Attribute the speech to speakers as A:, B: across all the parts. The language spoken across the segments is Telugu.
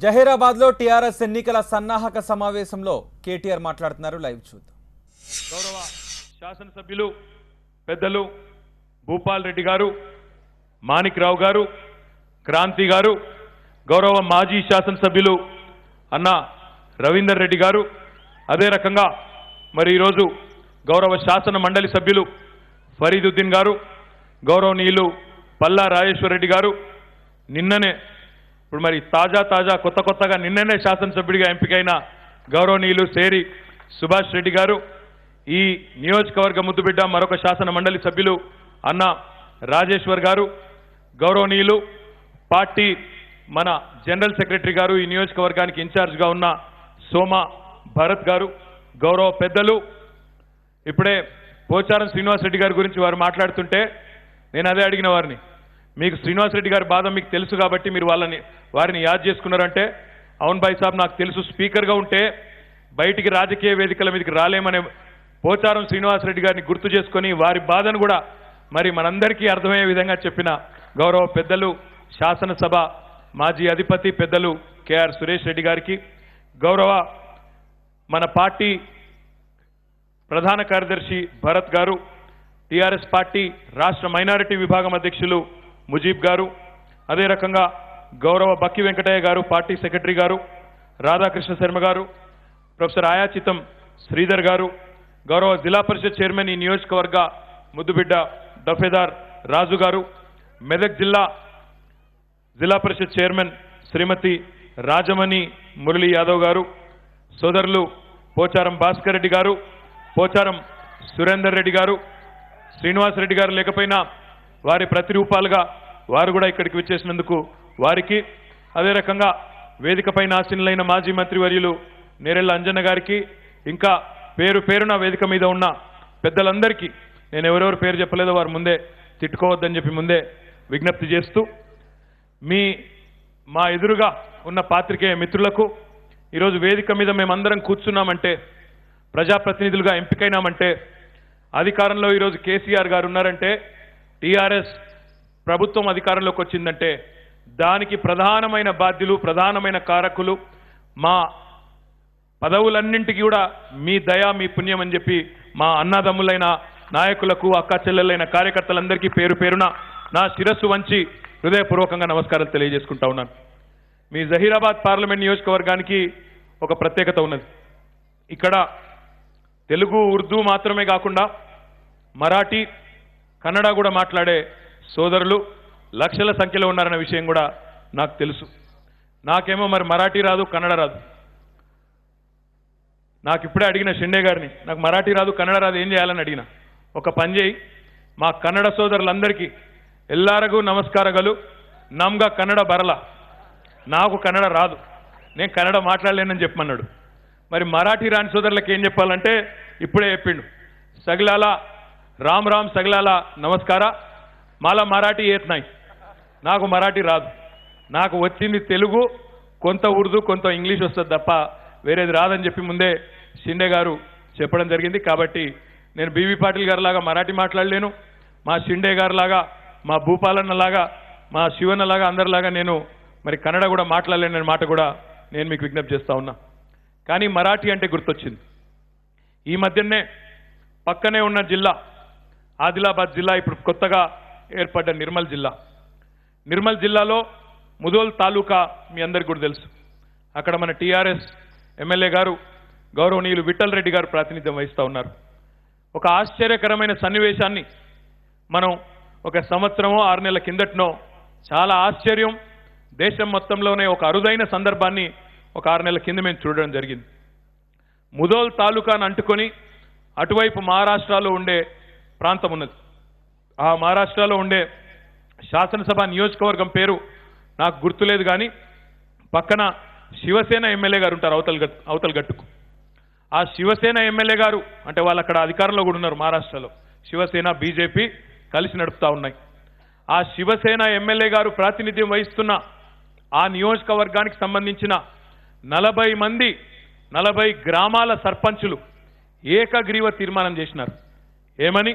A: జహీరాబాద్లో టీఆర్ఎస్ ఎన్నికల సన్నాహక సమావేశంలో కేటీఆర్ మాట్లాడుతున్నారు. లైవ్ చూద్దాం.
B: గౌరవ శాసనసభ్యులు పెద్దలు భూపాల్ రెడ్డి గారు, మాణిక్ రావు గారు, క్రాంతి గారు, గౌరవ మాజీ శాసనసభ్యులు అన్న రవీందర్ రెడ్డి గారు, అదే రకంగా మరి ఈరోజు గౌరవ శాసన మండలి సభ్యులు ఫరీదుద్దీన్ గారు, గౌరవనీయులు పల్లా రాజేశ్వర్ రెడ్డి గారు, నిన్ననే ఇప్పుడు మరి తాజా కొత్తగా నిన్ననే శాసనసభ్యుడిగా ఎంపికైన గౌరవనీయులు సేరి సుభాష్ రెడ్డి గారు, ఈ నియోజకవర్గ ముద్దుబిడ్డ మరొక శాసన మండలి సభ్యులు అన్న రాజేశ్వర్ గారు, గౌరవనీయులు పార్టీ మన జనరల్ సెక్రటరీ గారు, ఈ నియోజకవర్గానికి ఇన్ఛార్జ్గా ఉన్న సోమ భరత్ గారు, గౌరవ పెద్దలు ఇప్పుడే పోచారం శ్రీనివాసరెడ్డి గారి గురించి వారు మాట్లాడుతుంటే నేను అదే అడిగిన వారిని, మీకు శ్రీనివాసరెడ్డి గారి బాధ మీకు తెలుసు కాబట్టి మీరు వారిని యాద్ చేసుకున్నారంటే, అవును భాయ్ సాబ్ నాకు తెలుసు, స్పీకర్గా ఉంటే బయటికి రాజకీయ వేదికల మీదకి రాలేమనే పోచారం శ్రీనివాసరెడ్డి గారిని గుర్తు చేసుకొని వారి బాధను కూడా మరి మనందరికీ అర్థమయ్యే విధంగా చెప్పిన గౌరవ పెద్దలు శాసనసభ మాజీ అధిపతి పెద్దలు కేఆర్ సురేష్ రెడ్డి గారికి, గౌరవ మన పార్టీ ప్రధాన కార్యదర్శి భరత్ గారు, టీఆర్ఎస్ పార్టీ రాష్ట్ర మైనారిటీ విభాగం అధ్యక్షులు ముజీబ్ గారు, అదే రకంగా గౌరవ బక్కి వెంకటయ్య గారు పార్టీ సెక్రటరీ గారు, రాధాకృష్ణ శర్మ గారు, ప్రొఫెసర్ ఆయాచితం శ్రీధర్ గారు, గౌరవ జిల్లా పరిషత్ చైర్మన్ ఈ నియోజకవర్గ ముద్దుబిడ్డ దఫేదార్ రాజు గారు, మెదక్ జిల్లా పరిషత్ చైర్మన్ శ్రీమతి రాజమణి మురళీ యాదవ్ గారు, సోదరులు పోచారం భాస్కర్ రెడ్డి గారు, పోచారం సురేందర్ రెడ్డి గారు, శ్రీనివాసరెడ్డి గారు లేకపోయినా వారి ప్రతిరూపాలుగా వారు కూడా ఇక్కడికి విచ్చేసినందుకు వారికి, అదే రకంగా వేదికపైన ఆసీనులైన మాజీ మంత్రివర్యులు నేరెళ్ల అంజన్న గారికి, ఇంకా పేరున వేదిక మీద ఉన్న పెద్దలందరికీ నేను ఎవరెవరు పేరు చెప్పలేదో వారు ముందే తిట్టుకోవద్దని చెప్పి ముందే విజ్ఞప్తి చేస్తూ, మా ఎదురుగా ఉన్న పాత్రికేయ మిత్రులకు ఈరోజు వేదిక మీద మేమందరం కూర్చున్నామంటే, ప్రజాప్రతినిధులుగా ఎంపికైనామంటే, అధికారంలో ఈరోజు కేసీఆర్ గారు ఉన్నారంటే, టీఆర్ఎస్ ప్రభుత్వం అధికారంలోకి వచ్చిందంటే దానికి ప్రధానమైన బాధ్యులు, ప్రధానమైన కారకులు మా పదవులన్నింటికి కూడా మీ దయ మీ పుణ్యం అని చెప్పి మా అన్నదమ్ములైన నాయకులకు, అక్క చెల్లెలైన కార్యకర్తలందరికీ పేరున నా శిరస్సు వంచి హృదయపూర్వకంగా నమస్కారాలు తెలియజేసుకుంటా ఉన్నాను. మీ జహీరాబాద్ పార్లమెంట్ నియోజకవర్గానికి ఒక ప్రత్యేకత ఉన్నది. ఇక్కడ తెలుగు, ఉర్దూ మాత్రమే కాకుండా మరాఠీ, కన్నడ కూడా మాట్లాడే సోదరులు లక్షల సంఖ్యలో ఉన్నారన్న విషయం కూడా నాకు తెలుసు. నాకేమో మరి మరాఠీ రాదు, కన్నడ రాదు. నాకు ఇప్పుడే అడిగిన షిండే గారిని, నాకు మరాఠీ రాదు, కన్నడ రాదు, ఏం చేయాలని అడిగిన. ఒక పని చేయి, మా కన్నడ సోదరులందరికీ ఎల్లారగు నమస్కారగలు, నమ్గా కన్నడ బరల, నాకు కన్నడ రాదు, నేను కన్నడ మాట్లాడలేనని చెప్పమన్నాడు. మరి మరాఠీ రాని సోదరులకు ఏం చెప్పాలంటే ఇప్పుడే చెప్పిండు, సగలాల రామ్ సగలాల నమస్కార, మాలా మరాఠీ ఏత్నాయి, నాకు మరాఠీ రాదు, నాకు వచ్చింది తెలుగు, కొంత ఉర్దూ, కొంత ఇంగ్లీష్ వస్తుంది తప్ప వేరేది రాదని చెప్పి ముందే షిండే గారు చెప్పడం జరిగింది. కాబట్టి నేను బీవీ పాటిల్ గారిలాగా మరాఠీ మాట్లాడలేను, మా షిండే గారిలాగా, మా భూపాలన్నలాగా, మా శివన్నలాగా అందరిలాగా నేను మరి కన్నడ కూడా మాట్లాడలేననే మాట కూడా నేను మీకు విజ్ఞప్తి చేస్తా ఉన్నా. కానీ మరాఠీ అంటే గుర్తొచ్చింది. ఈ మధ్యనే పక్కనే ఉన్న జిల్లా ఆదిలాబాద్ జిల్లా, ఇప్పుడు కొత్తగా ఏర్పడ్డ నిర్మల్ జిల్లాలో ముదోల్ తాలూకా మీ అందరికీ కూడా తెలుసు. అక్కడ మన టీఆర్ఎస్ ఎమ్మెల్యే గారు గౌరవనీయులు విఠల్ రెడ్డి గారు ప్రాతినిధ్యం వహిస్తూ ఉన్నారు. ఒక ఆశ్చర్యకరమైన సన్నివేశాన్ని మనం ఒక సంవత్సరమో 6 నెలల కిందటనో, చాలా ఆశ్చర్యం, దేశం మొత్తంలోనే ఒక అరుదైన సందర్భాన్ని ఒక 6 నెలల కింద మేము చూడడం జరిగింది. ముదోల్ తాలూకాను అంటుకొని అటువైపు మహారాష్ట్రలో ఉండే ప్రాంతం ఉన్నది. ఆ మహారాష్ట్రలో ఉండే శాసనసభ నియోజకవర్గం పేరు నాకు గుర్తులేదు, కానీ పక్కన శివసేన ఎమ్మెల్యే గారు ఉంటారు అవతల గట్టుకు. ఆ శివసేన ఎమ్మెల్యే గారు అంటే వాళ్ళు అక్కడ అధికారంలో కూడా ఉన్నారు. మహారాష్ట్రలో శివసేన బీజేపీ కలిసి నడుపుతా ఉన్నాయి. ఆ శివసేన ఎమ్మెల్యే గారు ప్రాతినిధ్యం వహిస్తున్న ఆ నియోజకవర్గానికి సంబంధించిన 40 గ్రామాల సర్పంచులు ఏకగ్రీవ తీర్మానం చేసినారు. ఏమని?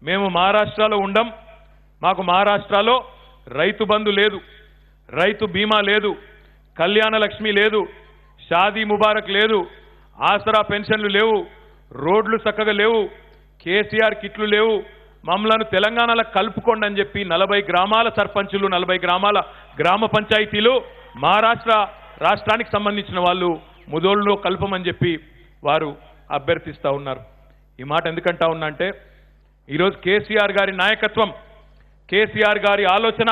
B: మేము మహారాష్ట్రలో ఉండం, మాకు మహారాష్ట్రలో రైతు బంధు లేదు, రైతు బీమా లేదు, కళ్యాణ లక్ష్మి లేదు, షాదీ ముబారక్ లేదు, ఆసరా పెన్షన్లు లేవు, రోడ్లు చక్కగా లేవు, కేసీఆర్ కిట్లు లేవు, మమ్మలను తెలంగాణలో కలుపుకోండి అని చెప్పి 40 గ్రామాల సర్పంచులు, 40 గ్రామాల గ్రామ పంచాయతీలు రాష్ట్రానికి సంబంధించిన వాళ్ళు ముదోళ్ళలో కలుపమని చెప్పి వారు అభ్యర్థిస్తూ ఉన్నారు. ఈ మాట ఎందుకంటా ఉన్నా అంటే ఈరోజు కేసీఆర్ గారి నాయకత్వం, కేసీఆర్ గారి ఆలోచన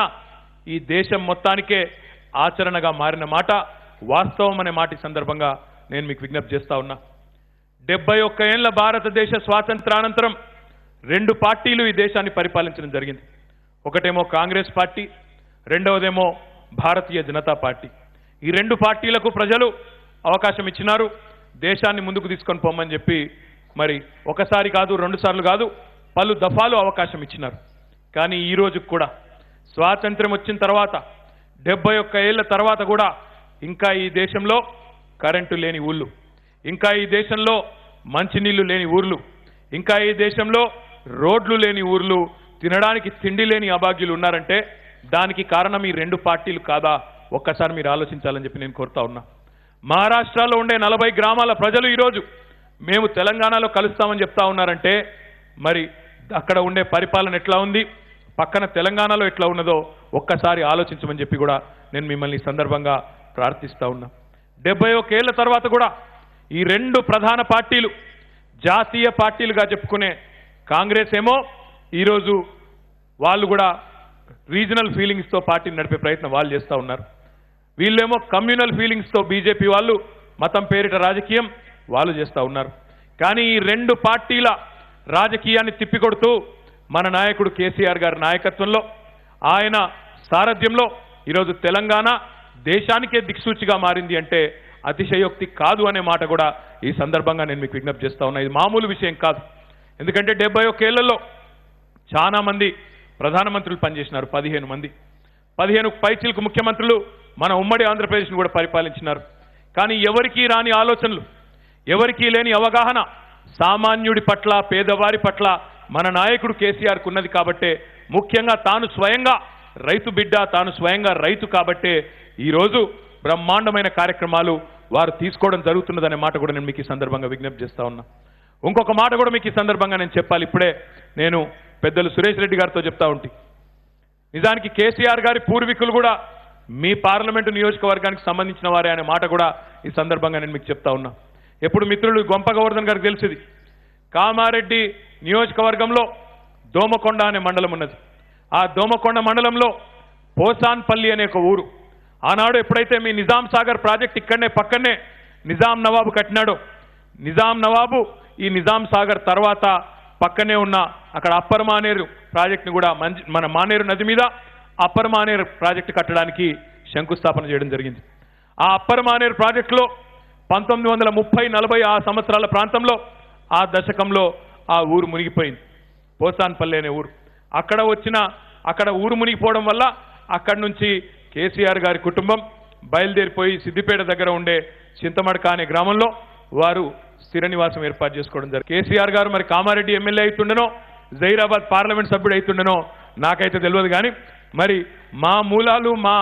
B: ఈ దేశం మొత్తానికే ఆచరణగా మారిన మాట వాస్తవం అనే మాట ఈ సందర్భంగా నేను మీకు విజ్ఞప్తి చేస్తా ఉన్నా. 71 ఏళ్ల భారతదేశ స్వాతంత్రానంతరం 2 పార్టీలు ఈ దేశాన్ని పరిపాలించడం జరిగింది. ఒకటేమో కాంగ్రెస్ పార్టీ, రెండవదేమో భారతీయ జనతా పార్టీ. ఈ 2 పార్టీలకు ప్రజలు అవకాశం ఇచ్చినారు, దేశాన్ని ముందుకు తీసుకొని పోమని చెప్పి మరి ఒకసారి కాదు, 2 సార్లు కాదు, పలు దఫాలు అవకాశం ఇచ్చినారు. కానీ ఈ రోజుకు కూడా స్వాతంత్ర్యం వచ్చిన తర్వాత 71 ఏళ్ల తర్వాత కూడా ఇంకా ఈ దేశంలో కరెంటు లేని ఊళ్ళు, ఇంకా ఈ దేశంలో మంచినీళ్లు లేని ఊర్లు, ఇంకా ఈ దేశంలో రోడ్లు లేని ఊర్లు, తినడానికి తిండి లేని అభాగ్యులు ఉన్నారంటే దానికి కారణం ఈ 2 పార్టీలు కాదా? ఒక్కసారి మీరు ఆలోచించాలని చెప్పి నేను కోరుతా ఉన్నా. మహారాష్ట్రలో ఉండే 40 గ్రామాల ప్రజలు ఈరోజు మేము తెలంగాణలో కలుస్తామని చెప్తా ఉన్నారంటే మరి అక్కడ ఉండే పరిపాలన ఎట్లా ఉంది, పక్కన తెలంగాణలో ఎట్లా ఉన్నదో ఒక్కసారి ఆలోచించమని చెప్పి కూడా నేను మిమ్మల్ని ఈ సందర్భంగా ప్రార్థిస్తా ఉన్నా. 71 ఏళ్ల తర్వాత కూడా ఈ 2 ప్రధాన పార్టీలు జాతీయ పార్టీలుగా చెప్పుకునే కాంగ్రెస్ ఏమో ఈరోజు వాళ్ళు కూడా రీజనల్ ఫీలింగ్స్తో పార్టీని నడిపే ప్రయత్నం వాళ్ళు చేస్తూ ఉన్నారు. వీళ్ళేమో కమ్యూనల్ ఫీలింగ్స్తో బీజేపీ వాళ్ళు మతం పేరిట రాజకీయం వాళ్ళు చేస్తూ ఉన్నారు. కానీ ఈ 2 పార్టీల రాజకీయాన్ని తిప్పికొడుతూ మన నాయకుడు కేసీఆర్ గారి నాయకత్వంలో, ఆయన సారథ్యంలో ఈరోజు తెలంగాణ దేశానికే దిక్సూచిగా మారింది అంటే అతిశయోక్తి కాదు అనే మాట కూడా ఈ సందర్భంగా నేను మీకు విజ్ఞప్తి చేస్తా ఉన్నా. ఇది మామూలు విషయం కాదు. ఎందుకంటే 71 ఏళ్లలో చాలా మంది ప్రధానమంత్రులు పనిచేసినారు, 15 మంది, 15 పైచిలకు ముఖ్యమంత్రులు మన ఉమ్మడి ఆంధ్రప్రదేశ్ను కూడా పరిపాలించినారు. కానీ ఎవరికీ రాని ఆలోచనలు, ఎవరికీ లేని అవగాహన సామాన్యుడి పట్ల, పేదవారి పట్ల మన నాయకుడు కేసీఆర్కు ఉన్నది కాబట్టే, ముఖ్యంగా తాను స్వయంగా రైతు బిడ్డ, తాను స్వయంగా రైతు కాబట్టే ఈరోజు బ్రహ్మాండమైన కార్యక్రమాలు వారు తీసుకోవడం జరుగుతున్నదనే మాట కూడా నేను మీకు ఈ సందర్భంగా విజ్ఞప్తి చేస్తా ఉన్నా. ఇంకొక మాట కూడా మీకు ఈ సందర్భంగా నేను చెప్పాలి. ఇప్పుడే నేను పెద్దలు సురేష్ రెడ్డి గారితో చెప్తా ఉంటే, నిజానికి కేసీఆర్ గారి పూర్వీకులు కూడా మీ పార్లమెంటు నియోజకవర్గానికి సంబంధించిన వారే అనే మాట కూడా ఈ సందర్భంగా నేను మీకు చెప్తా ఉన్నా. ఎప్పుడు మిత్రులు గొంప గోవర్ధన్ గారికి తెలిసింది, కామారెడ్డి నియోజకవర్గంలో దోమకొండ అనే మండలం ఉన్నది. ఆ దోమకొండ మండలంలో పోసాన్పల్లి అనే ఒక ఊరు, ఆనాడు ఎప్పుడైతే మీ నిజాం సాగర్ ప్రాజెక్ట్ ఇక్కడనే పక్కనే నిజాం నవాబు కట్టినాడో, నిజాం నవాబు ఈ నిజాం సాగర్ తర్వాత పక్కనే ఉన్న అక్కడ అప్పర్ మానేరు ప్రాజెక్టును కూడా మన మానేరు నది మీద అప్పర్ మానేరు ప్రాజెక్టు కట్టడానికి శంకుస్థాపన చేయడం జరిగింది. ఆ అప్పర్ మానేరు ప్రాజెక్టులో 1930-40 ఆ సంవత్సరాల ప్రాంతంలో, ఆ దశకంలో ఆ ఊరు మునిగిపోయింది, పోసాన్పల్లి అనే ఊరు. అక్కడ ఊరు మునిగిపోవడం వల్ల అక్కడి నుంచి కేసీఆర్ గారి కుటుంబం బయలుదేరిపోయి సిద్దిపేట దగ్గర ఉండే చింతమడక అనే గ్రామంలో వారు స్థిర నివాసం ఏర్పాటు చేసుకోవడం జరిగింది. కేసీఆర్ గారు మరి కామారెడ్డి ఎమ్మెల్యే అవుతుండనో, జైరాబాద్ పార్లమెంట్ సభ్యుడు అవుతుండనో నాకైతే తెలియదు. కానీ మరి మా మూలాలు, మా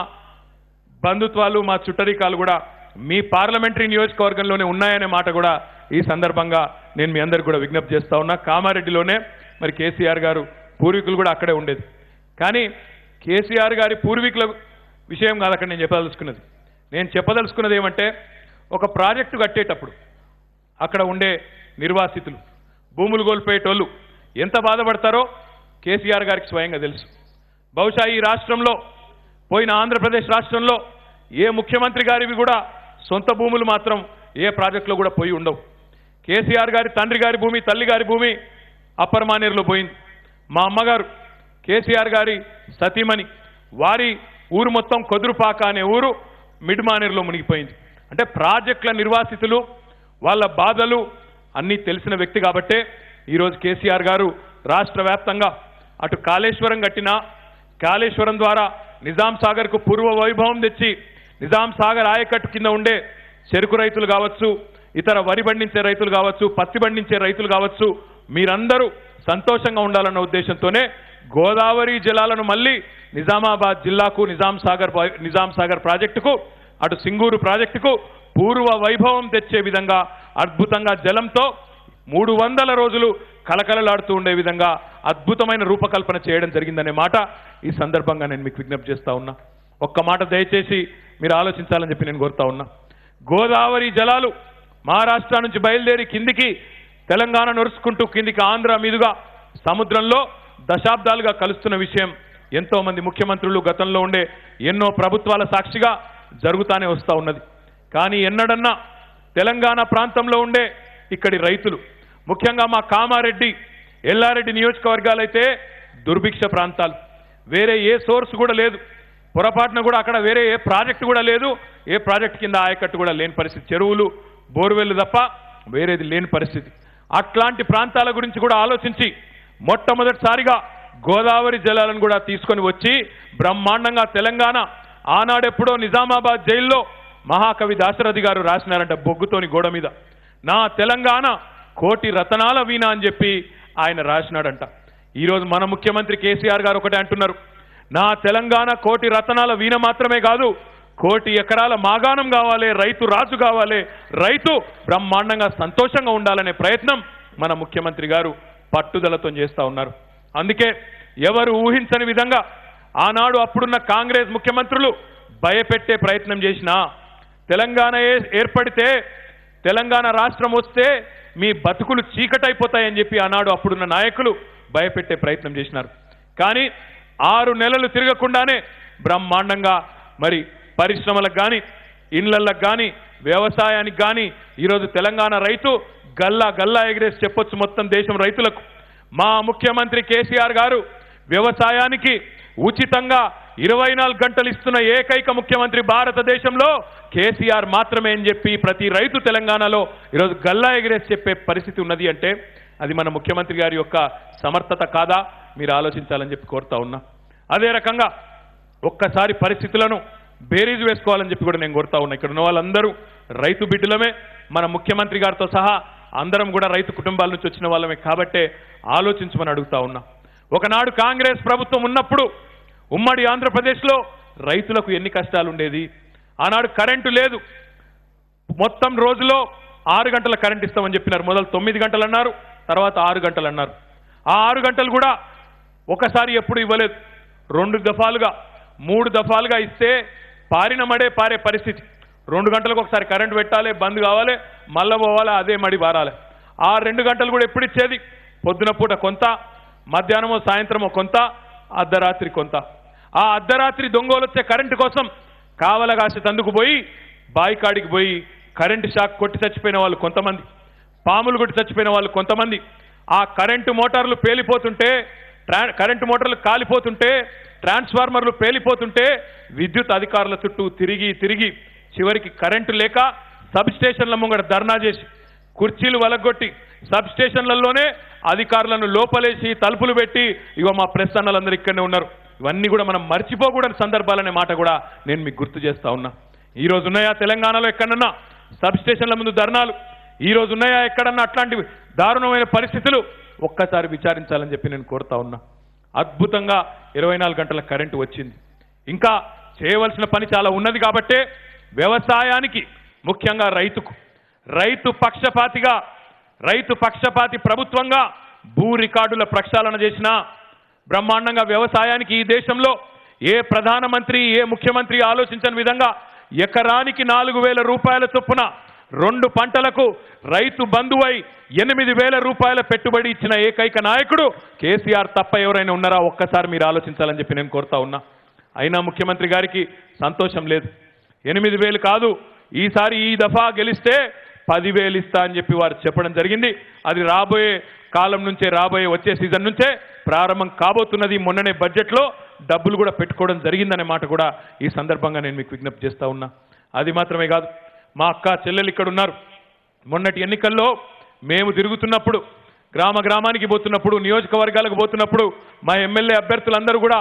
B: బంధుత్వాలు, మా చుట్టరికాలు కూడా మీ పార్లమెంటరీ నియోజకవర్గంలోనే ఉన్నాయనే మాట కూడా ఈ సందర్భంగా నేను మీ అందరికి కూడా విజ్ఞప్తి చేస్తా ఉన్నా. కామారెడ్డిలోనే మరి కేసీఆర్ గారు పూర్వీకులు కూడా అక్కడే ఉండేది. కానీ కేసీఆర్ గారి పూర్వీకుల విషయం కాదు అక్కడ నేను చెప్పదలుచుకున్నది. నేను చెప్పదలుచుకున్నది ఏమంటే, ఒక ప్రాజెక్టు కట్టేటప్పుడు అక్కడ ఉండే నిర్వాసితులు, భూములు కోల్పోయేటోళ్ళు ఎంత బాధపడతారో కేసీఆర్ గారికి స్వయంగా తెలుసు. బహుశా ఈ రాష్ట్రంలో, పోయిన ఆంధ్రప్రదేశ్ రాష్ట్రంలో ఏ ముఖ్యమంత్రి గారివి కూడా సొంత భూములు మాత్రం ఏ ప్రాజెక్టులో కూడా పోయి ఉండవు. కేసీఆర్ గారి తండ్రి గారి భూమి, తల్లి గారి భూమి అప్పర్ మానేరులో పోయింది. మా అమ్మగారు కేసీఆర్ గారి సతీమణి, వారి ఊరు మొత్తం కొదురుపాక అనే ఊరు మిడ్ మానేరులో మునిగిపోయింది. అంటే ప్రాజెక్టుల నిర్వాసితులు, వాళ్ళ బాధలు అన్నీ తెలిసిన వ్యక్తి కాబట్టే ఈరోజు కేసీఆర్ గారు రాష్ట్ర వ్యాప్తంగా అటు కాళేశ్వరం కట్టినా, కాళేశ్వరం ద్వారా నిజాం సాగర్కు పూర్వ వైభవం తెచ్చి నిజాం సాగర్ ఆయకట్టు కింద ఉండే చెరుకు రైతులు కావచ్చు, ఇతర వరి పండించే రైతులు కావచ్చు, పత్తి పండించే రైతులు కావచ్చు, మీరందరూ సంతోషంగా ఉండాలన్న ఉద్దేశంతోనే గోదావరి జలాలను మళ్ళీ నిజామాబాద్ జిల్లాకు, నిజాం సాగర్ ప్రాజెక్టుకు అటు సింగూరు ప్రాజెక్టుకు పూర్వ వైభవం తెచ్చే విధంగా అద్భుతంగా జలంతో 300 రోజులు కలకలలాడుతూ ఉండే విధంగా అద్భుతమైన రూపకల్పన చేయడం జరిగిందనే మాట ఈ సందర్భంగా నేను మీకు విజ్ఞప్తి చేస్తా ఉన్నా. ఒక్క మాట దయచేసి మీరు ఆలోచించాలని చెప్పి నేను కోరుతా ఉన్నా. గోదావరి జలాలు మహారాష్ట్ర నుంచి బయలుదేరి కిందికి తెలంగాణ నొరుచుకుంటూ కిందికి ఆంధ్ర మీదుగా సముద్రంలో దశాబ్దాలుగా కలుస్తున్న విషయం ఎంతో మంది ముఖ్యమంత్రులు గతంలో ఉండే ఎన్నో ప్రభుత్వాల సాక్షిగా జరుగుతానే వస్తూ ఉన్నది. కానీ ఎన్నడన్నా తెలంగాణ ప్రాంతంలో ఉండే ఇక్కడి రైతులు, ముఖ్యంగా మా కామారెడ్డి ఎల్లారెడ్డి నియోజకవర్గాలైతే దుర్భిక్ష ప్రాంతాలు, వేరే ఏ సోర్స్ కూడా లేదు, పొరపాటున కూడా అక్కడ వేరే ఏ ప్రాజెక్టు కూడా లేదు, ఏ ప్రాజెక్టు కింద ఆయకట్టు కూడా లేని పరిస్థితి, చెరువులు బోర్వెల్లు తప్ప వేరేది లేని పరిస్థితి. అట్లాంటి ప్రాంతాల గురించి కూడా ఆలోచించి మొట్టమొదటిసారిగా గోదావరి జలాలను కూడా తీసుకొని వచ్చి బ్రహ్మాండంగా తెలంగాణ ఆనాడెప్పుడో నిజామాబాద్ జైల్లో మహాకవి దాశరథి గారు రాసినారంట బొగ్గుతోని గోడ మీద, నా తెలంగాణ కోటి రతనాల వీణ అని చెప్పి ఆయన రాసినాడంట. ఈరోజు మన ముఖ్యమంత్రి కేసీఆర్ గారు ఒకటే అంటున్నారు, నా తెలంగాణ కోటి రతనాల వీణ మాత్రమే కాదు, కోటి ఎకరాల మాగాణం కావాలి, రైతు రాజు కావాలి, రైతు బ్రహ్మాండంగా సంతోషంగా ఉండాలనే ప్రయత్నం మన ముఖ్యమంత్రి గారు పట్టుదలతో చేస్తూ ఉన్నారు. అందుకే ఎవరు ఊహించని విధంగా ఆనాడు అప్పుడున్న కాంగ్రెస్ ముఖ్యమంత్రులు భయపెట్టే ప్రయత్నం చేసినా, తెలంగాణ ఏర్పడితే తెలంగాణ రాష్ట్రం వస్తే మీ బతుకులు చీకటైపోతాయని చెప్పి ఆనాడు అప్పుడున్న నాయకులు భయపెట్టే ప్రయత్నం చేసినారు. కానీ 6 నెలలు తిరగకుండానే బ్రహ్మాండంగా మరి పరిశ్రమలకు కానీ ఇండ్లలకు కానీ వ్యవసాయానికి కానీ ఈరోజు తెలంగాణ రైతు గల్లా గల్లా ఎగిరేసి చెప్పొచ్చు మొత్తం దేశం రైతులకు. మా ముఖ్యమంత్రి కేసీఆర్ గారు వ్యవసాయానికి ఉచితంగా 24 గంటలు ఇస్తున్న ఏకైక ముఖ్యమంత్రి భారతదేశంలో కేసీఆర్ మాత్రమే అని చెప్పి ప్రతి రైతు తెలంగాణలో ఈరోజు గల్లా ఎగిరేసి చెప్పే పరిస్థితి ఉన్నది అంటే అది మన ముఖ్యమంత్రి గారి యొక్క సమర్థత కాదా? మీరు ఆలోచించాలని చెప్పి కోరుతా ఉన్నా. అదే రకంగా ఒక్కసారి పరిస్థితులను బేరీజు వేసుకోవాలని చెప్పి కూడా నేను కోరుతా ఉన్నా. ఇక్కడ ఉన్న వాళ్ళందరూ రైతు బిడ్డలమే, మన ముఖ్యమంత్రి గారితో సహా అందరం కూడా రైతు కుటుంబాల నుంచి వచ్చిన వాళ్ళమే కాబట్టే ఆలోచించమని అడుగుతా ఉన్నా. ఒకనాడు కాంగ్రెస్ ప్రభుత్వం ఉన్నప్పుడు ఉమ్మడి ఆంధ్రప్రదేశ్లో రైతులకు ఎన్ని కష్టాలు ఉండేది. ఆనాడు కరెంటు లేదు, మొత్తం రోజులో 6 గంటల కరెంట్ ఇస్తామని చెప్పినారు. మొదలు 9 గంటలు అన్నారు, తర్వాత 6 గంటలు అన్నారు. ఆ 6 గంటలు కూడా ఒకసారి ఎప్పుడు ఇవ్వలేదు, 2 దఫాలుగా 3 దఫాలుగా ఇస్తే పారిన మడే పారే పరిస్థితి. 2 గంటలకు ఒకసారి కరెంటు పెట్టాలి, బంద్ కావాలి, మళ్ళా పోవాలి, అదే మడి బారాలి. ఆ 2 గంటలు కూడా ఎప్పుడు ఇచ్చేది? పొద్దున పూట కొంత, మధ్యాహ్నమో సాయంత్రమో కొంత, అర్ధరాత్రి కొంత. ఆ అర్ధరాత్రి దొంగలు వచ్చే కరెంటు కోసం కావలగాసి తందుకు పోయి బాయికాడికి పోయి కరెంటు షాక్ కొట్టి చచ్చిపోయిన వాళ్ళు కొంతమంది, పాములు కొట్టి చచ్చిపోయిన వాళ్ళు కొంతమంది, ఆ కరెంటు మోటార్లు పేలిపోతుంటే, కరెంటు మోటార్లు కాలిపోతుంటే, ట్రాన్స్ఫార్మర్లు పేలిపోతుంటే విద్యుత్ అధికారుల చుట్టూ తిరిగి తిరిగి చివరికి కరెంటు లేక సబ్ స్టేషన్ల ముంగడ ధర్నా చేసి కుర్చీలు వలగొట్టి సబ్ స్టేషన్లలోనే అధికారులను లోపలేసి తలుపులు పెట్టి ఇగో మా ప్రెస్ అన్నలందరూ ఇక్కడనే ఉన్నారు. ఇవన్నీ కూడా మనం మర్చిపోకూడని సందర్భాలనే మాట కూడా నేను మీకు గుర్తు చేస్తా ఉన్నా. ఈ రోజు ఉన్నాయా తెలంగాణలో ఎక్కడన్నా సబ్ స్టేషన్ల ముందు ధర్నాలు? ఈ రోజు ఉన్నాయా ఎక్కడన్నా అట్లాంటి దారుణమైన పరిస్థితులు? ఒక్కసారి విచారించాలని చెప్పి నేను కోరుతా ఉన్నా. అద్భుతంగా 24 గంటల కరెంటు వచ్చింది. ఇంకా చేయవలసిన పని చాలా ఉన్నది కాబట్టే వ్యవసాయానికి, ముఖ్యంగా రైతుకు, రైతు పక్షపాతి ప్రభుత్వంగా భూ రికార్డుల ప్రక్షాళన చేసిన బ్రహ్మాండంగా వ్యవసాయానికి ఈ దేశంలో ఏ ప్రధానమంత్రి ఏ ముఖ్యమంత్రి ఆలోచించని విధంగా ఎకరానికి 4,000 రూపాయల చొప్పున 2 పంటలకు రైతు బంధువై 8,000 రూపాయల పెట్టుబడి ఇచ్చిన ఏకైక నాయకుడు కేసీఆర్ తప్ప ఎవరైనా ఉన్నారా? ఒక్కసారి మీరు ఆలోచించాలని చెప్పి నేను కోరుతా ఉన్నా. అయినా ముఖ్యమంత్రి గారికి సంతోషం లేదు. 8,000 కాదు, ఈసారి ఈ దఫా గెలిస్తే 10,000 ఇస్తా అని చెప్పి వారు చెప్పడం జరిగింది. అది రాబోయే కాలం నుంచే, రాబోయే వచ్చే సీజన్ నుంచే ప్రారంభం కాబోతున్నది. మొన్ననే బడ్జెట్లో డబ్బులు కూడా పెట్టుకోవడం జరిగిందనే మాట కూడా ఈ సందర్భంగా నేను మీకు విజ్ఞప్తి చేస్తా ఉన్నా. అది మాత్రమే కాదు, మా అక్క చెల్లెలు ఇక్కడ ఉన్నారు. మొన్నటి ఎన్నికల్లో మేము తిరుగుతున్నప్పుడు, గ్రామానికి పోతున్నప్పుడు, నియోజకవర్గాలకు పోతున్నప్పుడు, మా ఎమ్మెల్యే అభ్యర్థులందరూ కూడా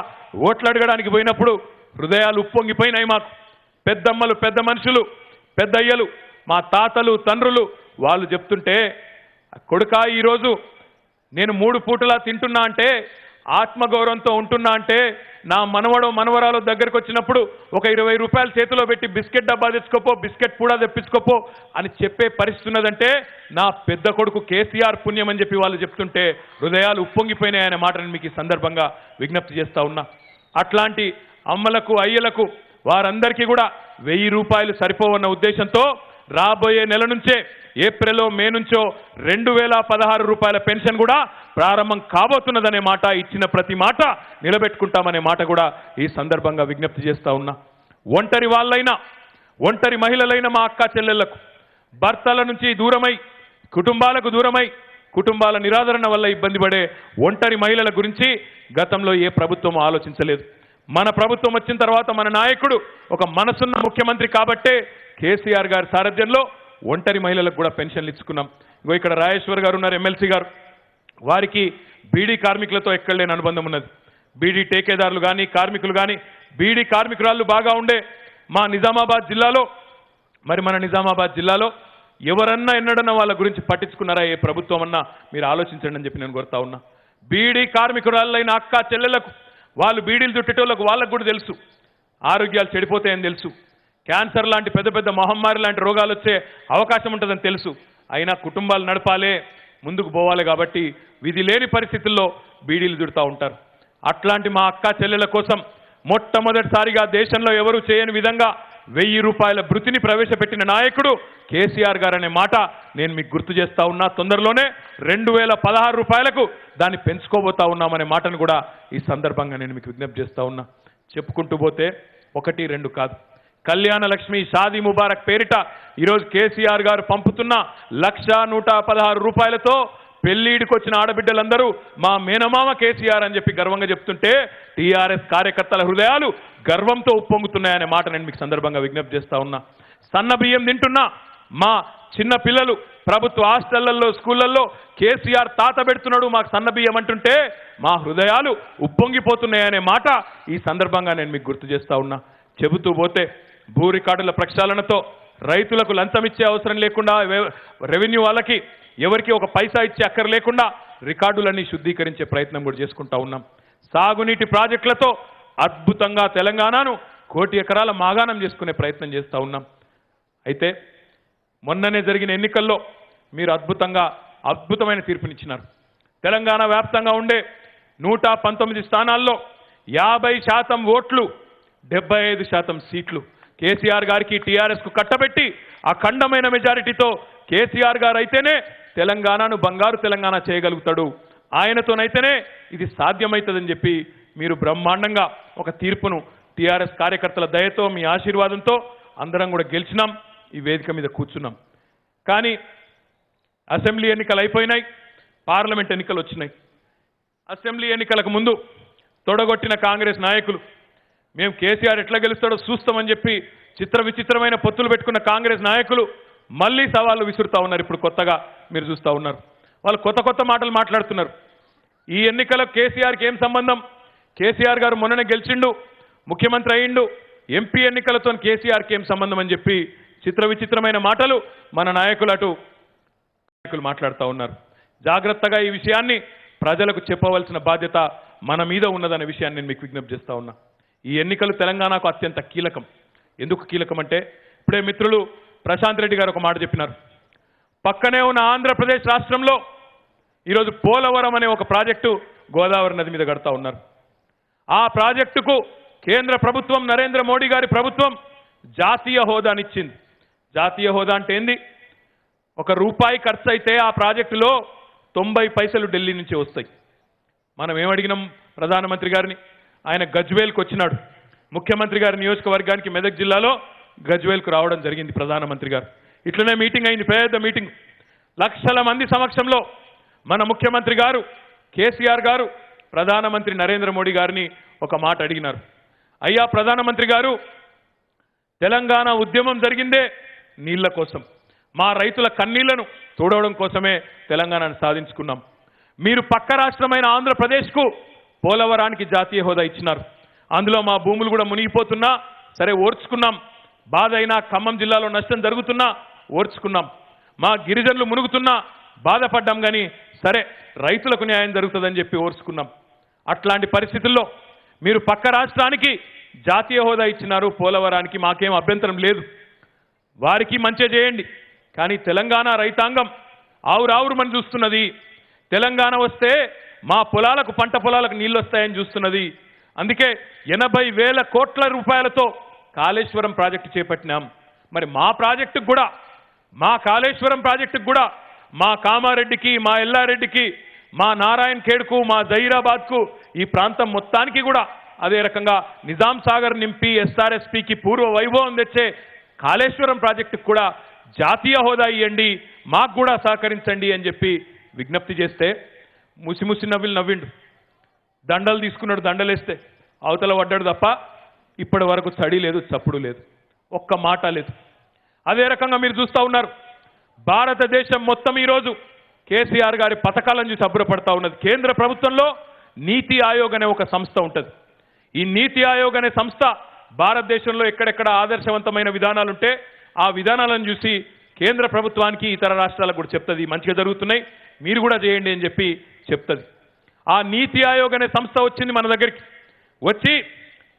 B: ఓట్లు అడగడానికి పోయినప్పుడు హృదయాలు ఉప్పొంగిపోయినాయి. మాకు పెద్దమ్మలు, పెద్ద మనుషులు, పెద్దయ్యలు, మా తాతలు, తండ్రులు వాళ్ళు చెప్తుంటే, కొడుకా ఈరోజు నేను 3 పూటలా తింటున్నా అంటే ఆత్మగౌరవంతో ఉంటున్నా అంటే నా మనవడో మనవరాలు దగ్గరకు వచ్చినప్పుడు ఒక 20 రూపాయలు చేతిలో పెట్టి బిస్కెట్ డబ్బా తెచ్చుకోపో, బిస్కెట్ కూడా తెప్పించుకోపో అని చెప్పే పరిస్థితి ఉన్నదంటే నా పెద్ద కొడుకు కేసీఆర్ పుణ్యం అని చెప్పి వాళ్ళు చెప్తుంటే హృదయాలు ఉప్పొంగిపోయినాయనే మాటను మీకు ఈ సందర్భంగా విజ్ఞప్తి చేస్తా ఉన్నా. అట్లాంటి అమ్మలకు అయ్యలకు వారందరికీ కూడా 1000 రూపాయలు సరిపోవన్న ఉద్దేశంతో రాబోయే నెల నుంచే ఏప్రిల్లో మే నుంచో 2016 రూపాయల పెన్షన్ కూడా ప్రారంభం కాబోతున్నదనే మాట, ఇచ్చిన ప్రతి మాట నిలబెట్టుకుంటామనే మాట కూడా ఈ సందర్భంగా విజ్ఞప్తి చేస్తా ఉన్నా. ఒంటరి వాళ్ళైనా ఒంటరి మహిళలైన మా అక్క చెల్లెళ్లకు భర్తల నుంచి దూరమై కుటుంబాలకు దూరమై కుటుంబాల నిరాదరణ వల్ల ఇబ్బంది పడే ఒంటరి మహిళల గురించి గతంలో ఏ ప్రభుత్వం ఆలోచించలేదు. మన ప్రభుత్వం వచ్చిన తర్వాత మన నాయకుడు ఒక మనసున్న ముఖ్యమంత్రి కాబట్టే కేసీఆర్ గారి సారథ్యంలో ఒంటరి మహిళలకు కూడా పెన్షన్లు ఇచ్చుకున్నాం. ఇగో ఇక్కడ రాజేశ్వర్ గారు ఉన్నారు, ఎమ్మెల్సీ గారు. వారికి బీడీ కార్మికులతో ఎక్కడలేని అనుబంధం ఉన్నది. బీడీ టేకేదారులు కానీ కార్మికులు కానీ బీడీ కార్మికురాళ్ళు బాగా ఉండే మా నిజామాబాద్ జిల్లాలో, మరి మన నిజామాబాద్ జిల్లాలో ఎవరన్నా ఎన్నడన్నా వాళ్ళ గురించి పట్టించుకున్నారా ఏ ప్రభుత్వం అన్నా మీరు ఆలోచించండి అని చెప్పి నేను కోరుతా ఉన్నా. బీడీ కార్మికురాళ్ళైన అక్క చెల్లెళ్లకు, వాళ్ళు బీడీలు చుట్టేటోళ్ళకు వాళ్ళకు కూడా తెలుసు ఆరోగ్యాలు చెడిపోతాయని తెలుసు, క్యాన్సర్ లాంటి పెద్ద పెద్ద మహమ్మారి లాంటి రోగాలు వచ్చే అవకాశం ఉంటుందని తెలుసు. అయినా కుటుంబాలు నడపాలే, ముందుకు పోవాలి కాబట్టి విధి లేని పరిస్థితుల్లో బీడీలు చుడుతూ ఉంటారు. అట్లాంటి మా అక్క చెల్లెల కోసం మొట్టమొదటిసారిగా దేశంలో ఎవరు చేయని విధంగా 1000 రూపాయల భృతిని ప్రవేశపెట్టిన నాయకుడు కేసీఆర్ గారు అనే మాట నేను మీకు గుర్తు చేస్తా ఉన్నా. తొందరలోనే 2016 రూపాయలకు దాన్ని పెంచుకోబోతా ఉన్నామనే మాటను కూడా ఈ సందర్భంగా నేను మీకు విజ్ఞప్తి చేస్తా ఉన్నా. చెప్పుకుంటూ పోతే 1, 2 కాదు, కళ్యాణ లక్ష్మి షాదీ ముబారక్ పేరిట ఈరోజు కేసీఆర్ గారు పంపుతున్న 1,116 రూపాయలతో పెళ్లిడికి వచ్చిన ఆడబిడ్డలందరూ మా మేనమామ కేసీఆర్ అని చెప్పి గర్వంగా చెప్తుంటే టీఆర్ఎస్ కార్యకర్తల హృదయాలు గర్వంతో ఉప్పొంగుతున్నాయనే మాట నేను మీకు సందర్భంగా విజ్ఞప్తి చేస్తా ఉన్నా. సన్న బియ్యం తింటున్నా మా చిన్న పిల్లలు ప్రభుత్వ హాస్టళ్లలో స్కూళ్లలో కేసీఆర్ తాత పెడుతున్నాడు మాకు సన్న బియ్యం అంటుంటే మా హృదయాలు ఉప్పొంగిపోతున్నాయనే మాట ఈ సందర్భంగా నేను మీకు గుర్తు చేస్తా ఉన్నా. చెబుతూ పోతే భూ రికార్డుల ప్రక్షాళనతో రైతులకు లంచం ఇచ్చే అవసరం లేకుండా, రెవెన్యూ వాళ్ళకి ఎవరికి ఒక పైసా ఇచ్చే అక్కర లేకుండా రికార్డులన్నీ శుద్ధీకరించే ప్రయత్నం కూడా చేసుకుంటా ఉన్నాం. సాగునీటి ప్రాజెక్టులతో అద్భుతంగా తెలంగాణను 1 కోటి ఎకరాల మాగాణం చేసుకునే ప్రయత్నం చేస్తూ ఉన్నాం. అయితే మొన్ననే జరిగిన ఎన్నికల్లో మీరు అద్భుతమైన తీర్పునిచ్చినారు. తెలంగాణ వ్యాప్తంగా ఉండే 119 స్థానాల్లో 50% ఓట్లు, 75% సీట్లు కేసీఆర్ గారికి టీఆర్ఎస్కు కట్టబెట్టి అఖండమైన మెజారిటీతో కేసీఆర్ గారు అయితేనే తెలంగాణను బంగారు తెలంగాణ చేయగలుగుతాడు, ఆయనతోనైతేనే ఇది సాధ్యమవుతుందని చెప్పి మీరు బ్రహ్మాండంగా ఒక తీర్పును టీఆర్ఎస్ కార్యకర్తల దయతో మీ ఆశీర్వాదంతో అందరం కూడా గెలిచినాం, ఈ వేదిక మీద కూర్చున్నాం. కానీ అసెంబ్లీ ఎన్నికలు అయిపోయినాయి, పార్లమెంట్ ఎన్నికలు వచ్చినాయి. అసెంబ్లీ ఎన్నికలకు ముందు తొడగొట్టిన కాంగ్రెస్ నాయకులు మేము కేసీఆర్ ఎట్లా గెలుస్తాడో చూస్తామని చెప్పి విచిత్రమైన పొత్తులు పెట్టుకున్న కాంగ్రెస్ నాయకులు మళ్ళీ సవాళ్లు విసురుతా ఉన్నారు. ఇప్పుడు కొత్తగా మీరు చూస్తూ ఉన్నారు, వాళ్ళు కొత్త మాటలు మాట్లాడుతున్నారు. ఈ ఎన్నికలకు కేసీఆర్కి ఏం సంబంధం, కేసీఆర్ గారు మొన్ననే గెలిచిండు, ముఖ్యమంత్రి అయ్యిండు, ఎంపీ ఎన్నికలతో కేసీఆర్కి ఏం సంబంధం అని చెప్పి విచిత్రమైన మాటలు మన నాయకులు మాట్లాడుతూ ఉన్నారు. జాగ్రత్తగా ఈ విషయాన్ని ప్రజలకు చెప్పవలసిన బాధ్యత మన మీద ఉన్నదనే విషయాన్ని నేను మీకు విజ్ఞప్తి చేస్తా ఉన్నా. ఈ ఎన్నికలు తెలంగాణకు అత్యంత కీలకం. ఎందుకు కీలకం అంటే ఇప్పుడే మిత్రులు ప్రశాంత్ రెడ్డి గారు ఒక మాట చెప్పినారు. పక్కనే ఉన్న ఆంధ్రప్రదేశ్ రాష్ట్రంలో ఈరోజు పోలవరం అనే ఒక ప్రాజెక్టు గోదావరి నది మీద కడతా ఉన్నారు. ఆ ప్రాజెక్టుకు కేంద్ర ప్రభుత్వం, నరేంద్ర మోడీ గారి ప్రభుత్వం జాతీయ హోదానిచ్చింది. జాతీయ హోదా అంటే ఏంది? ₹1 ఖర్చు అయితే ఆ ప్రాజెక్టులో 90 పైసలు ఢిల్లీ నుంచి వస్తాయి. మనం ఏమడిగినాం ప్రధానమంత్రి గారిని, ఆయన గజ్వేల్కి వచ్చినాడు. ముఖ్యమంత్రి గారి నియోజకవర్గానికి మెదక్ జిల్లాలో గజ్వేల్కు రావడం జరిగింది ప్రధానమంత్రి గారు. ఇట్లనే మీటింగ్ అయింది, పెద్ద మీటింగ్, లక్షల మంది సమక్షంలో మన ముఖ్యమంత్రి గారు కేసీఆర్ గారు ప్రధానమంత్రి నరేంద్ర మోడీ గారిని ఒక మాట అడిగినారు. అయ్యా ప్రధానమంత్రి గారు, తెలంగాణ ఉద్యమం జరిగిందే నీళ్ల కోసం, మా రైతుల కన్నీళ్లను తోడవడం కోసమే తెలంగాణను సాధించుకున్నాం. మీరు పక్క రాష్ట్రమైన ఆంధ్రప్రదేశ్కు పోలవరానికి జాతీయ హోదా ఇచ్చినారు. అందులో మా భూములు కూడా మునిగిపోతున్నా సరే ఓర్చుకున్నాం, బాధ అయినా ఖమ్మం జిల్లాలో నష్టం జరుగుతున్నా ఓర్చుకున్నాం, మా గిరిజనులు మునుగుతున్నా బాధపడ్డాం, కానీ సరే రైతులకు న్యాయం జరుగుతుందని చెప్పి ఓర్చుకున్నాం. అట్లాంటి పరిస్థితుల్లో మీరు పక్క రాష్ట్రానికి జాతీయ హోదా ఇచ్చినారు, పోలవరానికి మాకేం అభ్యంతరం లేదు, వారికి మంచి చేయండి. కానీ తెలంగాణ రైతాంగం ఆవురావురుమని చూస్తున్నది. తెలంగాణ వస్తే మా పొలాలకు, పంట పొలాలకు నీళ్ళు వస్తాయని చూస్తున్నది. అందుకే 80,000 కోట్ల రూపాయలతో కాళేశ్వరం ప్రాజెక్టు చేపట్టినాం. మరి మా ప్రాజెక్టుకు కూడా, మా కాళేశ్వరం ప్రాజెక్టుకు కూడా, మా కామారెడ్డికి, మా ఎల్లారెడ్డికి, మా నారాయణ్ ఖేడ్కు, మా జహీరాబాద్కు, ఈ ప్రాంతం మొత్తానికి కూడా అదే రకంగా నిజాం సాగర్ నింపి ఎస్ఆర్ఎస్పికి పూర్వ వైభవం తెచ్చే కాళేశ్వరం ప్రాజెక్టుకు కూడా జాతీయ హోదా ఇవ్వండి, మాకు కూడా సహకరించండి అని చెప్పి విజ్ఞప్తి చేస్తే ముసిముసి నవ్విండు. దండలు తీసుకున్నాడు, దండలేస్తే అవతల పడ్డాడు తప్ప ఇప్పటి వరకు చడి లేదు, చప్పుడు లేదు, ఒక్క మాట లేదు. అదే రకంగా మీరు చూస్తూ ఉన్నారు, భారతదేశం మొత్తం ఈరోజు కేసీఆర్ గారి పథకాలను చూసి అబ్బురపడతా ఉన్నది. కేంద్ర ప్రభుత్వంలో నీతి ఆయోగ్ అనే ఒక సంస్థ ఉంటుంది. ఈ నీతి ఆయోగ్ అనే సంస్థ భారతదేశంలో ఎక్కడెక్కడ ఆదర్శవంతమైన విధానాలుంటే ఆ విధానాలను చూసి కేంద్ర ప్రభుత్వానికి, ఇతర రాష్ట్రాలకు కూడా చెప్తుంది, మంచిగా జరుగుతున్నాయి, మీరు కూడా చేయండి అని చెప్పి చెప్తుంది. ఆ నీతి ఆయోగ్ అనే సంస్థ వచ్చింది మన దగ్గరికి. వచ్చి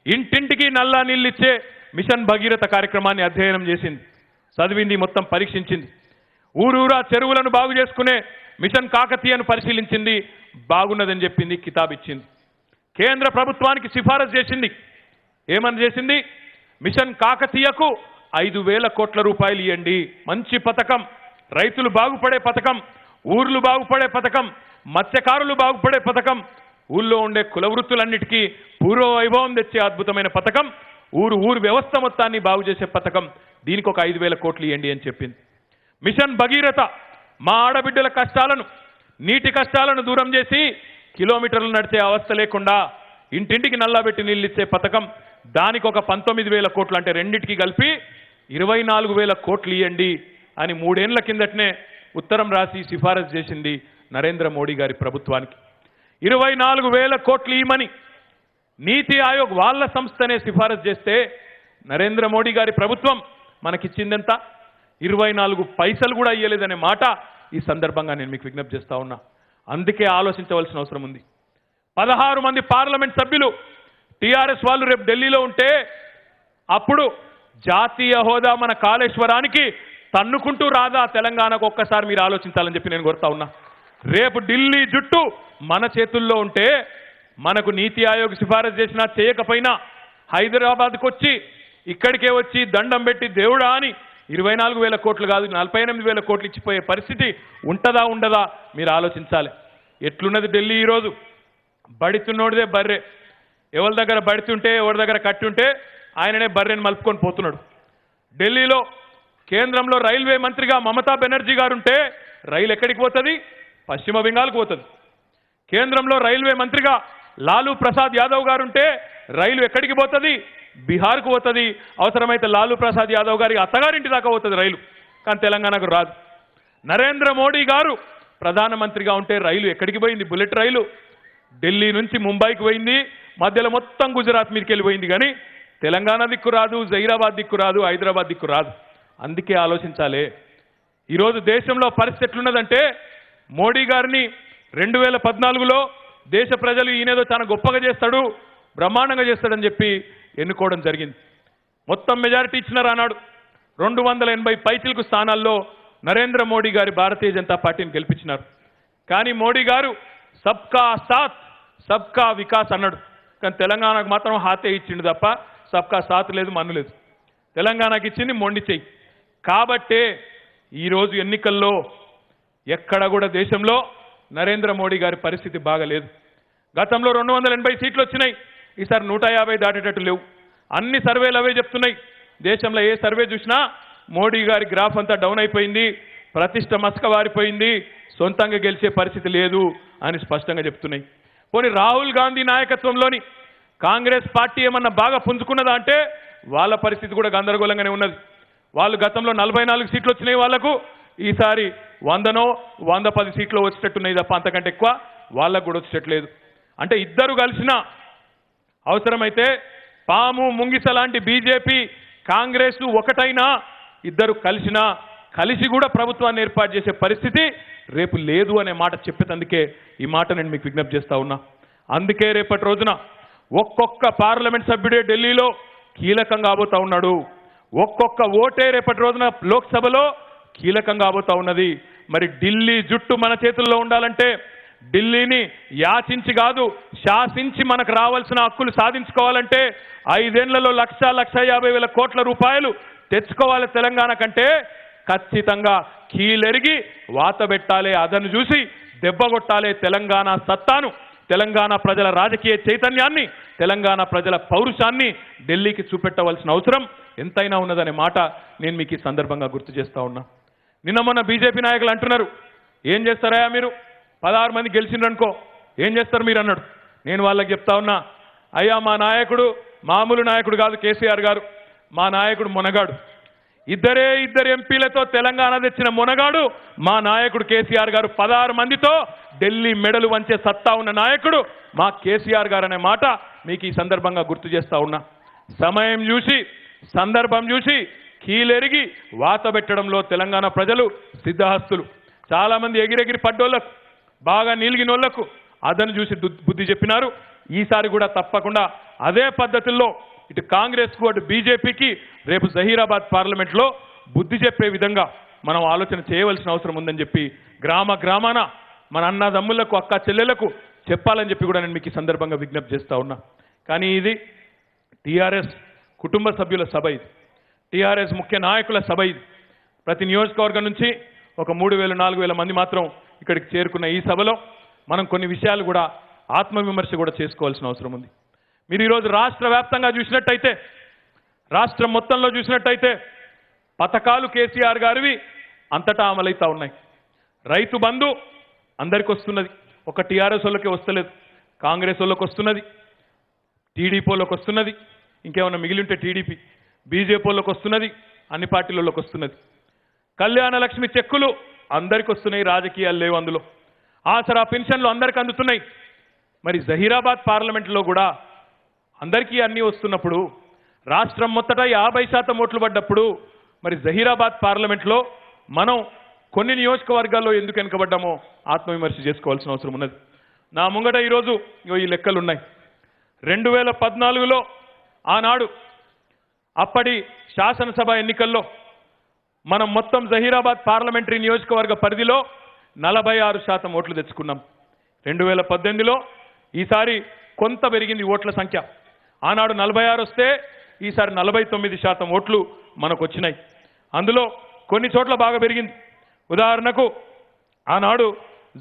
B: ఇంటింటికి నల్లా నీళ్ళు ఇచ్చే మిషన్ భగీరథ కార్యక్రమాన్ని అధ్యయనం చేసింది, చదివింది, మొత్తం పరీక్షించింది. ఊరూరా చెరువులను బాగు చేసుకునే మిషన్ కాకతీయను పరిశీలించింది, బాగున్నదని చెప్పింది, కితాబ్ ఇచ్చింది. కేంద్ర ప్రభుత్వానికి సిఫారసు చేసింది. ఏమని చేసింది? మిషన్ కాకతీయకు 5,000 కోట్ల రూపాయలు ఇవ్వండి, మంచి పథకం, రైతులు బాగుపడే పథకం, ఊర్లు బాగుపడే పథకం, మత్స్యకారులు బాగుపడే పథకం, ఊళ్ళో ఉండే కుల వృత్తులన్నిటికీ పూర్వ వైభవం తెచ్చే అద్భుతమైన పథకం, ఊరు వ్యవస్థ మొత్తాన్ని బాగు చేసే పథకం, దీనికి ఒక 5,000 కోట్లు ఇవ్వండి అని చెప్పింది. మిషన్ భగీరథ మా ఆడబిడ్డల కష్టాలను, నీటి కష్టాలను దూరం చేసి కిలోమీటర్లు నడిచే అవస్థ లేకుండా ఇంటింటికి నల్లబెట్టి నీళ్ళు ఇచ్చే పథకం, దానికి ఒక 19,000 కోట్లు, అంటే రెండింటికి కలిపి 24,000 కోట్లు ఇవ్వండి అని 3 ఏళ్ల కిందటనే ఉత్తరం రాసి సిఫారసు చేసింది నరేంద్ర మోడీ గారి ప్రభుత్వానికి. 24,000 కోట్లు ఇవ్వమని నీతి ఆయోగ్ వాళ్ళ సంస్థనే సిఫారసు చేస్తే నరేంద్ర మోడీ గారి ప్రభుత్వం మనకిచ్చిందెంత? 24 పైసలు కూడా ఇయ్యలేదనే మాట ఈ సందర్భంగా నేను మీకు విజ్ఞప్తి చేస్తా ఉన్నా. అందుకే ఆలోచించవలసిన అవసరం ఉంది. 16 మంది పార్లమెంట్ సభ్యులు టీఆర్ఎస్ వాళ్ళు రేపు ఢిల్లీలో ఉంటే అప్పుడు జాతీయ హోదా మన కాళేశ్వరానికి తన్నుకుంటూ రాదా తెలంగాణకు? ఒక్కసారి మీరు ఆలోచించాలని చెప్పి నేను కోరుతా ఉన్నా. రేపు ఢిల్లీ జుట్టు మన చేతుల్లో ఉంటే మనకు నీతి ఆయోగ్ సిఫారసు చేసినా చేయకపోయినా హైదరాబాద్కు వచ్చి, ఇక్కడికే వచ్చి దండం పెట్టి దేవుడా అని 24,000 కోట్లు కాదు 48,000 కోట్లు ఇచ్చిపోయే పరిస్థితి ఉంటుందా ఉండదా మీరు ఆలోచించాలి. ఎట్లున్నది ఢిల్లీ ఈరోజు? బడితున్నోడిదే బర్రె, ఎవరి దగ్గర బడితుంటే, ఎవరి దగ్గర కట్టి ఉంటే ఆయననే బర్రెని మలుపుకొని పోతున్నాడు. ఢిల్లీలో కేంద్రంలో రైల్వే మంత్రిగా మమతా బెనర్జీ గారు ఉంటే రైలు ఎక్కడికి పోతుంది? పశ్చిమ బెంగాల్కు పోతుంది. కేంద్రంలో రైల్వే మంత్రిగా లాలూ ప్రసాద్ యాదవ్ గారు ఉంటే రైలు ఎక్కడికి పోతుంది? బీహార్కు పోతుంది. అవసరమైతే లాలూ ప్రసాద్ యాదవ్ గారి అత్తగారింటి దాకా పోతుంది రైలు, కానీ తెలంగాణకు రాదు. నరేంద్ర మోడీ గారు ప్రధానమంత్రిగా ఉంటే రైలు ఎక్కడికి పోయింది? బుల్లెట్ రైలు ఢిల్లీ నుంచి ముంబైకి పోయింది, మధ్యలో మొత్తం గుజరాత్ మీదకి వెళ్ళిపోయింది, కానీ తెలంగాణ దిక్కు రాదు, జహీరాబాద్ దిక్కు రాదు, హైదరాబాద్ దిక్కు రాదు. అందుకే ఆలోచించాలి. ఈరోజు దేశంలో పరిస్థితి ఎట్లున్నదంటే, మోడీ గారిని 2014లో దేశ ప్రజలు ఈయనేదో చాలా గొప్పగా చేస్తాడు, బ్రహ్మాండంగా చేస్తాడని చెప్పి ఎన్నుకోవడం జరిగింది. మొత్తం మెజారిటీ ఇచ్చినారు అన్నాడు. 280 పైచిలకు స్థానాల్లో నరేంద్ర మోడీ గారి భారతీయ జనతా పార్టీని గెలిపించినారు. కానీ మోడీ గారు సబ్కా సాత్ సబ్కా వికాస్ అన్నాడు, కానీ తెలంగాణకు మాత్రం హాతే ఇచ్చిండు తప్ప సబ్కా సాత్ లేదు, మన్ను లేదు. తెలంగాణకి ఇచ్చింది మొండి చెయ్యి. కాబట్టే ఈరోజు ఎన్నికల్లో ఎక్కడ కూడా దేశంలో నరేంద్ర మోడీ గారి పరిస్థితి బాగలేదు. గతంలో 280 సీట్లు వచ్చినాయి, ఈసారి 150 దాటేటట్టు లేవు. అన్ని సర్వేలు అవే చెప్తున్నాయి. దేశంలో ఏ సర్వే చూసినా మోడీ గారి గ్రాఫ్ అంతా డౌన్ అయిపోయింది, ప్రతిష్ట మసక వారిపోయింది, సొంతంగా గెలిచే పరిస్థితి లేదు అని స్పష్టంగా చెప్తున్నాయి. పోనీ రాహుల్ గాంధీ నాయకత్వంలోని కాంగ్రెస్ పార్టీ ఏమన్నా బాగా పుంజుకున్నదా అంటే వాళ్ళ పరిస్థితి కూడా గందరగోళంగానే ఉన్నది. వాళ్ళు గతంలో 44 సీట్లు వచ్చినాయి వాళ్లకు, ఈసారి 100నో 110 సీట్లు వచ్చేటట్టున్నాయి తప్ప అంతకంటే ఎక్కువ వాళ్ళకు కూడా వచ్చేటట్లేదు. అంటే ఇద్దరు కలిసినా, అవసరమైతే పాము ముంగిస లాంటి బీజేపీ కాంగ్రెస్ ఒకటైనా, ఇద్దరు కలిసి కూడా ప్రభుత్వాన్ని ఏర్పాటు చేసే పరిస్థితి రేపు లేదు అనే మాట చెప్పేందుకే ఈ మాట నేను మీకు విజ్ఞప్తి చేస్తా ఉన్నా. అందుకే రేపటి రోజున ఒక్కొక్క పార్లమెంట్ సభ్యుడే ఢిల్లీలో కీలకం కాబోతా ఉన్నాడు. ఒక్కొక్క ఓటే రేపటి రోజున లోక్సభలో కీలకం కాబోతా ఉన్నది. మరి ఢిల్లీ జుట్టు మన చేతుల్లో ఉండాలంటే ఢిల్లీని యాచించి కాదు శాసించి మనకు రావాల్సిన హక్కులు సాధించుకోవాలంటే 5 ఏళ్లలో 1,50,000 కోట్ల రూపాయలు తెచ్చుకోవాలి. తెలంగాణ కంటే ఖచ్చితంగా కీలెరిగి వాత పెట్టాలి, అదను చూసి దెబ్బగొట్టాలి. తెలంగాణ సత్తాను, తెలంగాణ ప్రజల రాజకీయ చైతన్యాన్ని, తెలంగాణ ప్రజల పౌరుషాన్ని ఢిల్లీకి చూపెట్టవలసిన అవసరం ఎంతైనా ఉన్నదనే మాట నేను మీకు ఈ సందర్భంగా గుర్తు చేస్తా ఉన్నా. నిన్న మొన్న బీజేపీ నాయకులు అంటున్నారు, ఏం చేస్తారా మీరు 16 మంది గెలిచిండ్రనుకో ఏం చేస్తారు మీరు అన్నాడు. నేను వాళ్ళకి చెప్తా ఉన్నా, అయ్యా మా నాయకుడు మామూలు నాయకుడు కాదు కేసీఆర్ గారు, మా నాయకుడు మునగాడు. ఇద్దరు ఎంపీలతో తెలంగాణ తెచ్చిన మునగాడు మా నాయకుడు కేసీఆర్ గారు. 16 మందితో ఢిల్లీ మెడలు వంచే సత్తా ఉన్న నాయకుడు మా కేసీఆర్ గారు అనే మాట మీకు ఈ సందర్భంగా గుర్తు చేస్తా ఉన్నా. సమయం చూసి సందర్భం చూసి కీలెరిగి వాత పెట్టడంలో తెలంగాణ ప్రజలు సిద్ధహస్తులు. చాలా మంది ఎగిరెగిరి పడ్డోళ్లకు, బాగా నీలిగినోళ్లకు అదను చూసి బుద్ధి చెప్పినారు. ఈసారి కూడా తప్పకుండా అదే పద్ధతుల్లో ఇటు కాంగ్రెస్కు అటు బీజేపీకి రేపు జహీరాబాద్ పార్లమెంట్లో బుద్ధి చెప్పే విధంగా మనం ఆలోచన చేయవలసిన అవసరం ఉందని చెప్పి గ్రామాన మన అన్నదమ్ములకు అక్క చెల్లెలకు చెప్పాలని చెప్పి కూడా నేను మీకు ఈ సందర్భంగా విజ్ఞప్తి చేస్తా ఉన్నా. కానీ ఇది టీఆర్ఎస్ కుటుంబ సభ్యుల సభ, ఇది టీఆర్ఎస్ ముఖ్య నాయకుల సభ. ఇది ప్రతి నియోజకవర్గం నుంచి ఒక 3,000-4,000 మంది మాత్రం ఇక్కడికి చేరుకున్న ఈ సభలో మనం కొన్ని విషయాలు కూడా ఆత్మవిమర్శ కూడా చేసుకోవాల్సిన అవసరం ఉంది. మీరు ఈరోజు రాష్ట్ర వ్యాప్తంగా చూసినట్టయితే, రాష్ట్రం మొత్తంలో చూసినట్టయితే పథకాలు కేసీఆర్ గారివి అంతటా అమలవుతా ఉన్నాయి. రైతు బంధు అందరికి వస్తున్నది, ఒక టీఆర్ఎస్ వాళ్ళకి వస్తలేదు, కాంగ్రెస్ వాళ్ళకి వస్తున్నది, టీడీపీ వాళ్ళకి వస్తున్నది, ఇంకేమన్నా మిగిలి ఉంటే టీడీపీ బీజేపీ వాళ్ళకి వస్తున్నది, అన్ని పార్టీలలోకి వస్తున్నది. కళ్యాణ లక్ష్మి చెక్కులు అందరికి వస్తున్నాయి, రాజకీయాలు లేవు అందులో. ఆసరా పెన్షన్లు అందరికి అందుతున్నాయి. మరి జహీరాబాద్ పార్లమెంట్లో కూడా అందరికీ అన్నీ వస్తున్నప్పుడు, రాష్ట్రం మొత్తట 50% ఓట్లు పడ్డప్పుడు మరి జహీరాబాద్ పార్లమెంట్లో మనం కొన్ని నియోజకవర్గాల్లో ఎందుకు వెనుకబడ్డామో ఆత్మవిమర్శ చేసుకోవాల్సిన అవసరం ఉన్నది. నా ముంగట ఈరోజు ఈ లెక్కలు ఉన్నాయి. 2014లో ఆనాడు అప్పటి శాసనసభ ఎన్నికల్లో మనం మొత్తం జహీరాబాద్ పార్లమెంటరీ నియోజకవర్గ పరిధిలో 46% ఓట్లు తెచ్చుకున్నాం. 2018లో ఈసారి కొంత పెరిగింది ఓట్ల సంఖ్య. ఆనాడు 46 వస్తే ఈసారి 49% ఓట్లు మనకు వచ్చినాయి. అందులో కొన్ని చోట్ల బాగా పెరిగింది. ఉదాహరణకు ఆనాడు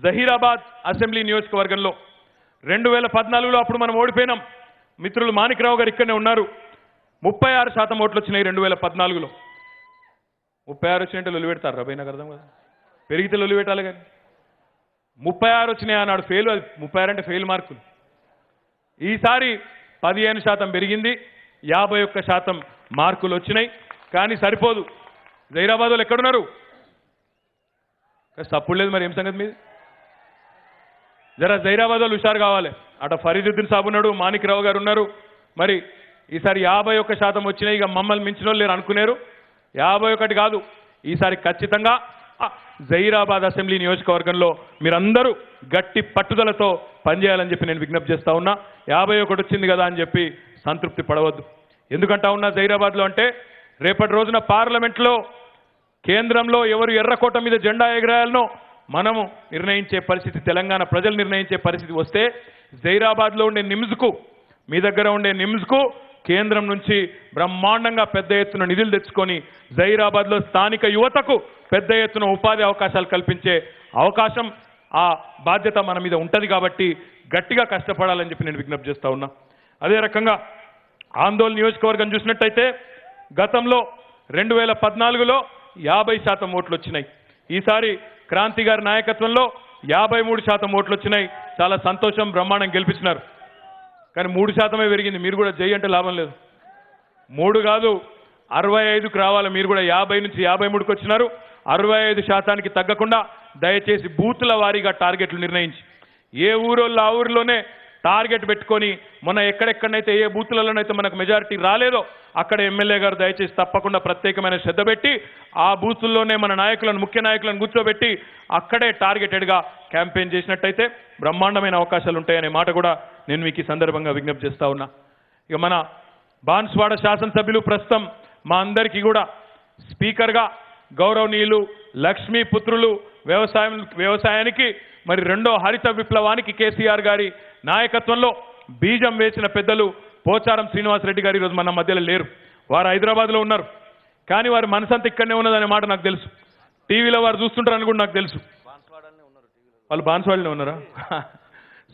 B: జహీరాబాద్ అసెంబ్లీ నియోజకవర్గంలో 2014లో అప్పుడు మనం ఓడిపోయినాం. మిత్రులు మాణిక్రావు గారు ఇక్కడనే ఉన్నారు. 36% ఓట్లు వచ్చినాయి 2014లో. 36 వచ్చినట్టు లొల్లి పెడతారు రబై నాకు అర్థం కదా, పెరిగితే లొల్లి పెట్టాలి కానీ 36 వచ్చినాయి ఆనాడు. ఫెయిల్, 36 అంటే ఫెయిల్ మార్కులు. ఈసారి 15% పెరిగింది, 51% మార్కులు వచ్చినాయి. కానీ సరిపోదు. జహీరాబాద్ వాళ్ళు ఎక్కడున్నారు? సప్పుడు లేదు. మరి ఏం సంగతి మీది? జరా జహీరాబాద్ వాళ్ళు హుషారు కావాలి. అట ఫరీదుద్దీన్ సాబ్ ఉన్నాడు, మాణిక్రావు గారు ఉన్నారు. మరి ఈసారి 51% వచ్చినాయి. ఇక మమ్మల్ని మించిన వాళ్ళు లేరు అనుకున్నారు. 51 కాదు, ఈసారి ఖచ్చితంగా జహీరాబాద్ అసెంబ్లీ నియోజకవర్గంలో మీరందరూ గట్టి పట్టుదలతో పనిచేయాలని చెప్పి నేను విజ్ఞప్తి చేస్తా ఉన్నా. 51 వచ్చింది కదా అని చెప్పి సంతృప్తి పడవద్దు. ఎందుకంటా ఉన్నా జహీరాబాద్లో అంటే రేపటి రోజున పార్లమెంట్లో కేంద్రంలో ఎవరు ఎర్రకోట మీద జెండా ఎగరాయాలనో మనము నిర్ణయించే పరిస్థితి, తెలంగాణ ప్రజలు నిర్ణయించే పరిస్థితి వస్తే జహీరాబాద్లో ఉండే నిమ్స్కు, మీ దగ్గర ఉండే నిమ్స్కు కేంద్రం నుంచి బ్రహ్మాండంగా పెద్ద ఎత్తున నిధులు తెచ్చుకొని జహీరాబాద్లో స్థానిక యువతకు పెద్ద ఎత్తున ఉపాధి అవకాశాలు కల్పించే అవకాశం, ఆ బాధ్యత మన మీద ఉంటుంది. కాబట్టి గట్టిగా కష్టపడాలని చెప్పి నేను విజ్ఞప్తి చేస్తా ఉన్నా. అదే రకంగా ఆందోళన నియోజకవర్గం చూసినట్టయితే గతంలో 2014లో 50% ఓట్లు వచ్చినాయి. ఈసారి క్రాంతి గారి నాయకత్వంలో 53% ఓట్లు వచ్చినాయి. చాలా సంతోషం, బ్రహ్మాండం గెలిపించినారు. కానీ 3% పెరిగింది. మీరు కూడా జై అంటే లాభం లేదు. 3 కాదు 65కు రావాలి. మీరు కూడా 50 నుంచి 53కు వచ్చినారు. 65%కి తగ్గకుండా దయచేసి బూతుల వారీగా టార్గెట్లు నిర్ణయించి ఏ ఊరోళ్ళు ఆ ఊరిలోనే టార్గెట్ పెట్టుకొని మొన్న ఎక్కడెక్కడనైతే ఏ బూతులలోనైతే మనకు మెజారిటీ రాలేదో అక్కడ ఎమ్మెల్యే గారు దయచేసి తప్పకుండా ప్రత్యేకమైన శ్రద్ధ పెట్టి ఆ బూతుల్లోనే మన నాయకులను ముఖ్య నాయకులను కూర్చోబెట్టి అక్కడే టార్గెటెడ్గా క్యాంపెయిన్ చేసినట్టయితే బ్రహ్మాండమైన అవకాశాలు ఉంటాయనే మాట కూడా నేను మీకు ఈ సందర్భంగా విజ్ఞప్తి చేస్తా ఉన్నా. ఇక మన బాన్స్వాడ శాసనసభ్యులు ప్రస్తుతం మా అందరికీ కూడా స్పీకర్గా గౌరవనీయులు లక్ష్మీపుత్రులు వ్యవసాయానికి మరి రెండో హరిత విప్లవానికి కేసీఆర్ గారి నాయకత్వంలో బీజం వేసిన పెద్దలు పోచారం శ్రీనివాసరెడ్డి గారు ఈరోజు మన మధ్యలో లేరు. వారు హైదరాబాద్లో ఉన్నారు. కానీ వారి మనసంతా ఇక్కడనే ఉన్నదనే మాట నాకు తెలుసు. టీవీలో వారు చూస్తుంటారని కూడా నాకు తెలుసు. వాళ్ళు బాన్స్వాడలోనే ఉన్నారా?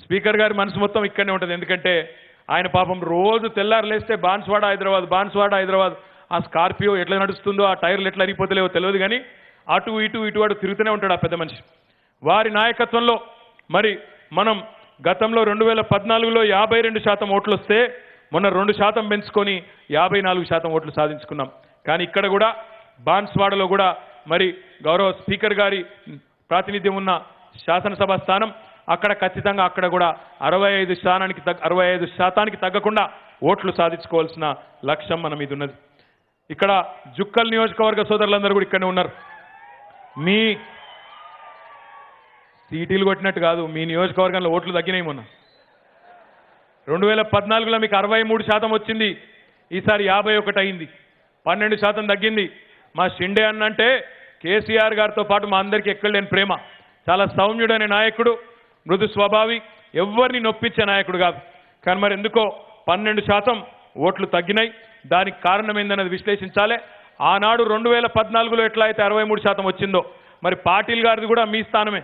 B: స్పీకర్ గారి మనసు మొత్తం ఇక్కడనే ఉంటుంది. ఎందుకంటే ఆయన పాపం రోజు తెల్లారు లేస్తే బాన్స్వాడ హైదరాబాద్ ఆ స్కార్పియో ఎట్లా నడుస్తుందో ఆ టైర్లు ఎట్లా అరిగిపోతలేవో తెలియదు కానీ అటు అటు తిరుగుతూనే ఉంటాడు ఆ పెద్ద మనిషి. వారి నాయకత్వంలో మరి మనం గతంలో 2014లో 52% ఓట్లు వస్తే మొన్న 2% పెంచుకొని 54% ఓట్లు సాధించుకున్నాం. కానీ ఇక్కడ కూడా బాన్స్వాడలో కూడా మరి గౌరవ స్పీకర్ గారి ప్రాతినిధ్యం ఉన్న శాసనసభ స్థానం అక్కడ ఖచ్చితంగా అక్కడ కూడా 65% తగ్గకుండా ఓట్లు సాధించుకోవాల్సిన లక్ష్యం మన మీద ఉన్నది. ఇక్కడ జుక్కల్ నియోజకవర్గ సోదరులందరూ కూడా ఇక్కడనే ఉన్నారు. మీ సీటీలు కొట్టినట్టు కాదు, మీ నియోజకవర్గంలో ఓట్లు తగ్గినాయి. మొన్న 2014లో మీకు 63% వచ్చింది, ఈసారి 51 అయింది, 12% తగ్గింది. మా షిండే అన్నంటే కేసీఆర్ గారితో పాటు మా అందరికీ ఎక్కడలేని ప్రేమ. చాలా సౌమ్యుడైన నాయకుడు, మృదు స్వభావి, ఎవరిని నొప్పించే నాయకుడు కాదు. కానీ మరి ఎందుకో 12% ఓట్లు తగ్గినాయి. దానికి కారణం ఏందన్నది విశ్లేషించాలి. ఆనాడు 2014లో ఎట్లా అయితే 63% వచ్చిందో మరి పాటిల్ గారిది కూడా మీ స్థానమే,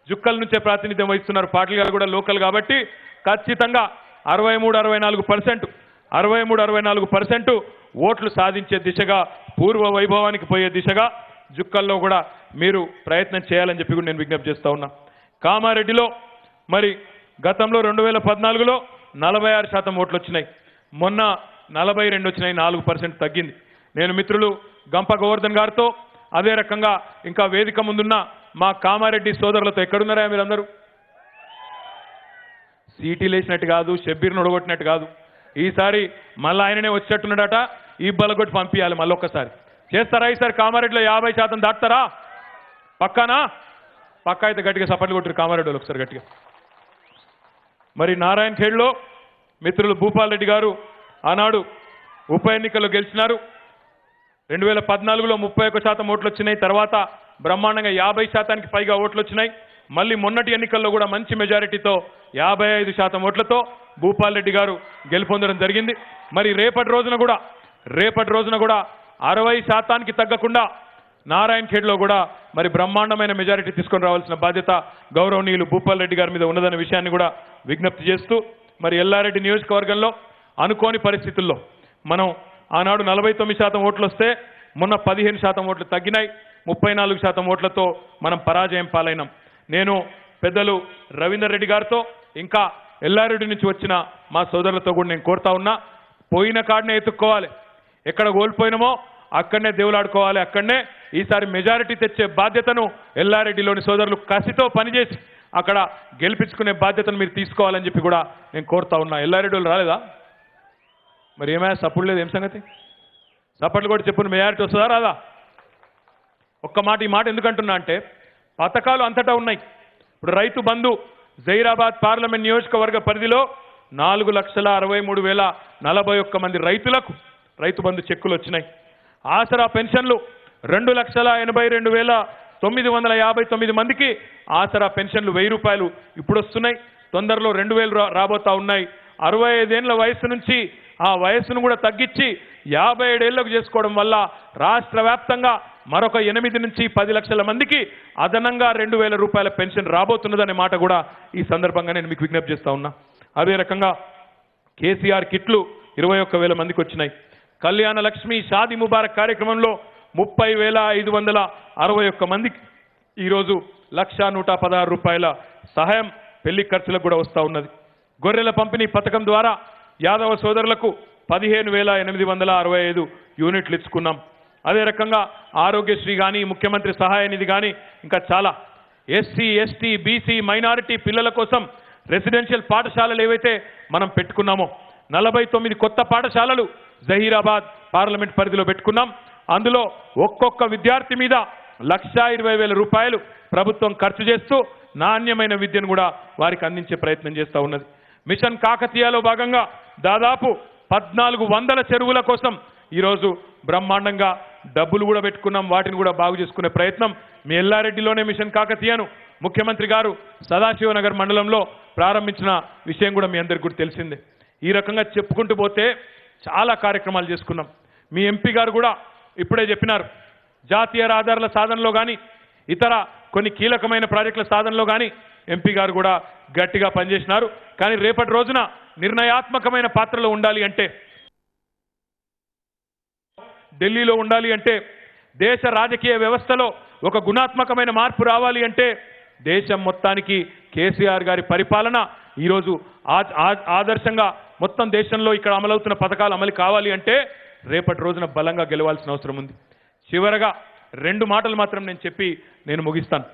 B: జుక్కల నుంచే ప్రాతినిధ్యం వహిస్తున్నారు. పాటిల్ గారు కూడా లోకల్ కాబట్టి ఖచ్చితంగా 63-64% ఓట్లు సాధించే దిశగా, పూర్వ వైభవానికి పోయే దిశగా జుక్కల్లో కూడా మీరు ప్రయత్నం చేయాలని చెప్పి కూడా నేను విజ్ఞప్తి చేస్తా ఉన్నా. కామారెడ్డిలో మరి గతంలో 2014లో 46% ఓట్లు వచ్చినాయి, మొన్న 42 వచ్చినాయి, 4% తగ్గింది. నేను మిత్రులు గంప గోవర్ధన్ గారితో అదే రకంగా ఇంకా వేదిక ముందున్న మా కామారెడ్డి సోదరులతో ఎక్కడున్నారా మీరందరూ? సీటీలు వేసినట్టు కాదు, షబ్బీర్ను ఒడగొట్టినట్టు కాదు, ఈసారి మళ్ళీ ఆయననే వచ్చేట్టున్నాడట. ఈ బలగొట్టి పంపించాలి మళ్ళీ ఒక్కసారి. చేస్తారా ఈసారి కామారెడ్డిలో 50% దాటుతారా? పక్కానా? పక్కా అయితే గట్టిగా సపట్లు కొట్టారు కామారెడ్డిలో ఒకసారి గట్టిగా. మరి నారాయణ ఖేడ్లో మిత్రులు భూపాల్ రెడ్డి గారు ఆనాడు ఉప ఎన్నికల్లో గెలిచినారు. 2014లో 31% ఓట్లు వచ్చినాయి, తర్వాత బ్రహ్మాండంగా 50%కి పైగా ఓట్లు వచ్చినాయి. మళ్ళీ మొన్నటి ఎన్నికల్లో కూడా మంచి మెజారిటీతో 55% ఓట్లతో భూపాల్ రెడ్డి గారు గెలుపొందడం జరిగింది. మరి రేపటి రోజున కూడా 60%కి తగ్గకుండా నారాయణ ఖేడ్లో కూడా మరి బ్రహ్మాండమైన మెజారిటీ తీసుకొని రావాల్సిన బాధ్యత గౌరవనీయులు భూపాల్ రెడ్డి గారి మీద ఉన్నదనే విషయాన్ని కూడా విజ్ఞప్తి చేస్తూ, మరి ఎల్లారెడ్డి నియోజకవర్గంలో అనుకోని పరిస్థితుల్లో మనం ఆనాడు 49% ఓట్లు వస్తే మొన్న 15% ఓట్లు తగ్గినాయి, 34% ఓట్లతో మనం పరాజయం పాలైనాం. నేను పెద్దలు రవీందర్ రెడ్డి గారితో ఇంకా ఎల్లారెడ్డి నుంచి వచ్చిన మా సోదరులతో కూడా నేను కోరుతా ఉన్నా, పోయిన కాడనే ఎత్తుక్కోవాలి, ఎక్కడ కోల్పోయినామో అక్కడనే దేవులాడుకోవాలి, అక్కడనే ఈసారి మెజారిటీ తెచ్చే బాధ్యతను ఎల్లారెడ్డిలోని సోదరులు కసితో పనిచేసి అక్కడ గెలిపించుకునే బాధ్యతను మీరు తీసుకోవాలని చెప్పి కూడా నేను కోరుతా ఉన్నా. ఎల్లారెడ్డి వాళ్ళు రాలేదా? మరి ఏమైనా సపోర్ట్ లేదు, ఏం సంగతి? సపోర్ట్లు కూడా చెప్పు, మెజారిటీ వస్తుందా రాదా? ఒక్క మాట, ఈ మాట ఎందుకంటున్నా అంటే పథకాలు అంతటా ఉన్నాయి. ఇప్పుడు రైతు బంధు జైరాబాద్ పార్లమెంట్ నియోజకవర్గ పరిధిలో 4,63,041 మంది రైతులకు రైతు బంధు చెక్కులు వచ్చినాయి. ఆసరా పెన్షన్లు 2,82,959 మందికి ఆసరా పెన్షన్లు 1000 రూపాయలు ఇప్పుడు వస్తున్నాయి. తొందరలో 2,000 రాబోతా ఉన్నాయి. 65 ఏళ్ల వయసు నుంచి ఆ వయస్సును కూడా తగ్గించి 57 ఏళ్లకు చేసుకోవడం వల్ల రాష్ట్ర వ్యాప్తంగా మరొక 8 నుంచి 10 లక్షల మందికి అదనంగా 2,000 రూపాయల పెన్షన్ రాబోతున్నదనే మాట కూడా ఈ సందర్భంగా నేను మీకు విజ్ఞప్తి చేస్తా ఉన్నా. అదే రకంగా కేసీఆర్ కిట్లు 21,000 మందికి వచ్చినాయి. కళ్యాణ లక్ష్మి షాదీ ముబారక్ కార్యక్రమంలో 30,561 మందికి ఈరోజు 1,116 రూపాయల సహాయం పెళ్లి ఖర్చులకు కూడా వస్తూ ఉన్నది. గొర్రెల పంపిణీ పథకం ద్వారా యాదవ సోదరులకు 15,865 యూనిట్లు ఇచ్చుకున్నాం. అదే రకంగా ఆరోగ్యశ్రీ కానీ, ముఖ్యమంత్రి సహాయ నిధి కానీ ఇంకా చాలా ఎస్సీ, ఎస్టీ, బీసీ, మైనారిటీ పిల్లల కోసం రెసిడెన్షియల్ పాఠశాలలు ఏవైతే మనం పెట్టుకున్నామో 49 కొత్త పాఠశాలలు జహీరాబాద్ పార్లమెంట్ పరిధిలో పెట్టుకున్నాం. అందులో ఒక్కొక్క విద్యార్థి మీద 1,20,000 రూపాయలు ప్రభుత్వం ఖర్చు చేస్తూ నాణ్యమైన విద్యను కూడా వారికి అందించే ప్రయత్నం చేస్తూ ఉన్నది. మిషన్ కాకతీయలో భాగంగా దాదాపు 1400 చెరువుల కోసం ఈరోజు బ్రహ్మాండంగా డబ్బులు కూడా పెట్టుకున్నాం. వాటిని కూడా బాగు చేసుకునే ప్రయత్నం మీ ఎల్లారెడ్డిలోనే మిషన్ కాకతీయను ముఖ్యమంత్రి గారు సదాశివనగర్ మండలంలో ప్రారంభించిన విషయం కూడా మీ అందరికీ కూడా తెలిసిందే. ఈ రకంగా చెప్పుకుంటూ పోతే చాలా కార్యక్రమాలు చేసుకున్నాం. మీ ఎంపీ గారు కూడా ఇప్పుడే చెప్పినారు, జాతీయ రహదారుల సాధనలో కానీ ఇతర కొన్ని కీలకమైన ప్రాజెక్టుల సాధనలో కానీ ఎంపీ గారు కూడా గట్టిగా పనిచేసినారు. కానీ రేపటి రోజున నిర్ణయాత్మకమైన పాత్రలో ఉండాలి అంటే, ఢిల్లీలో ఉండాలి అంటే, దేశ రాజకీయ వ్యవస్థలో ఒక గుణాత్మకమైన మార్పు రావాలి అంటే దేశం మొత్తానికి కేసీఆర్ గారి పరిపాలన ఈరోజు ఆదర్శంగా మొత్తం దేశంలో ఇక్కడ అమలవుతున్న పథకాలు అమలు కావాలి అంటే రేపటి రోజున బలంగా గెలవాల్సిన అవసరం ఉంది. చివరగా 2 మాటలు మాత్రం నేను చెప్పి నేను ముగిస్తాను.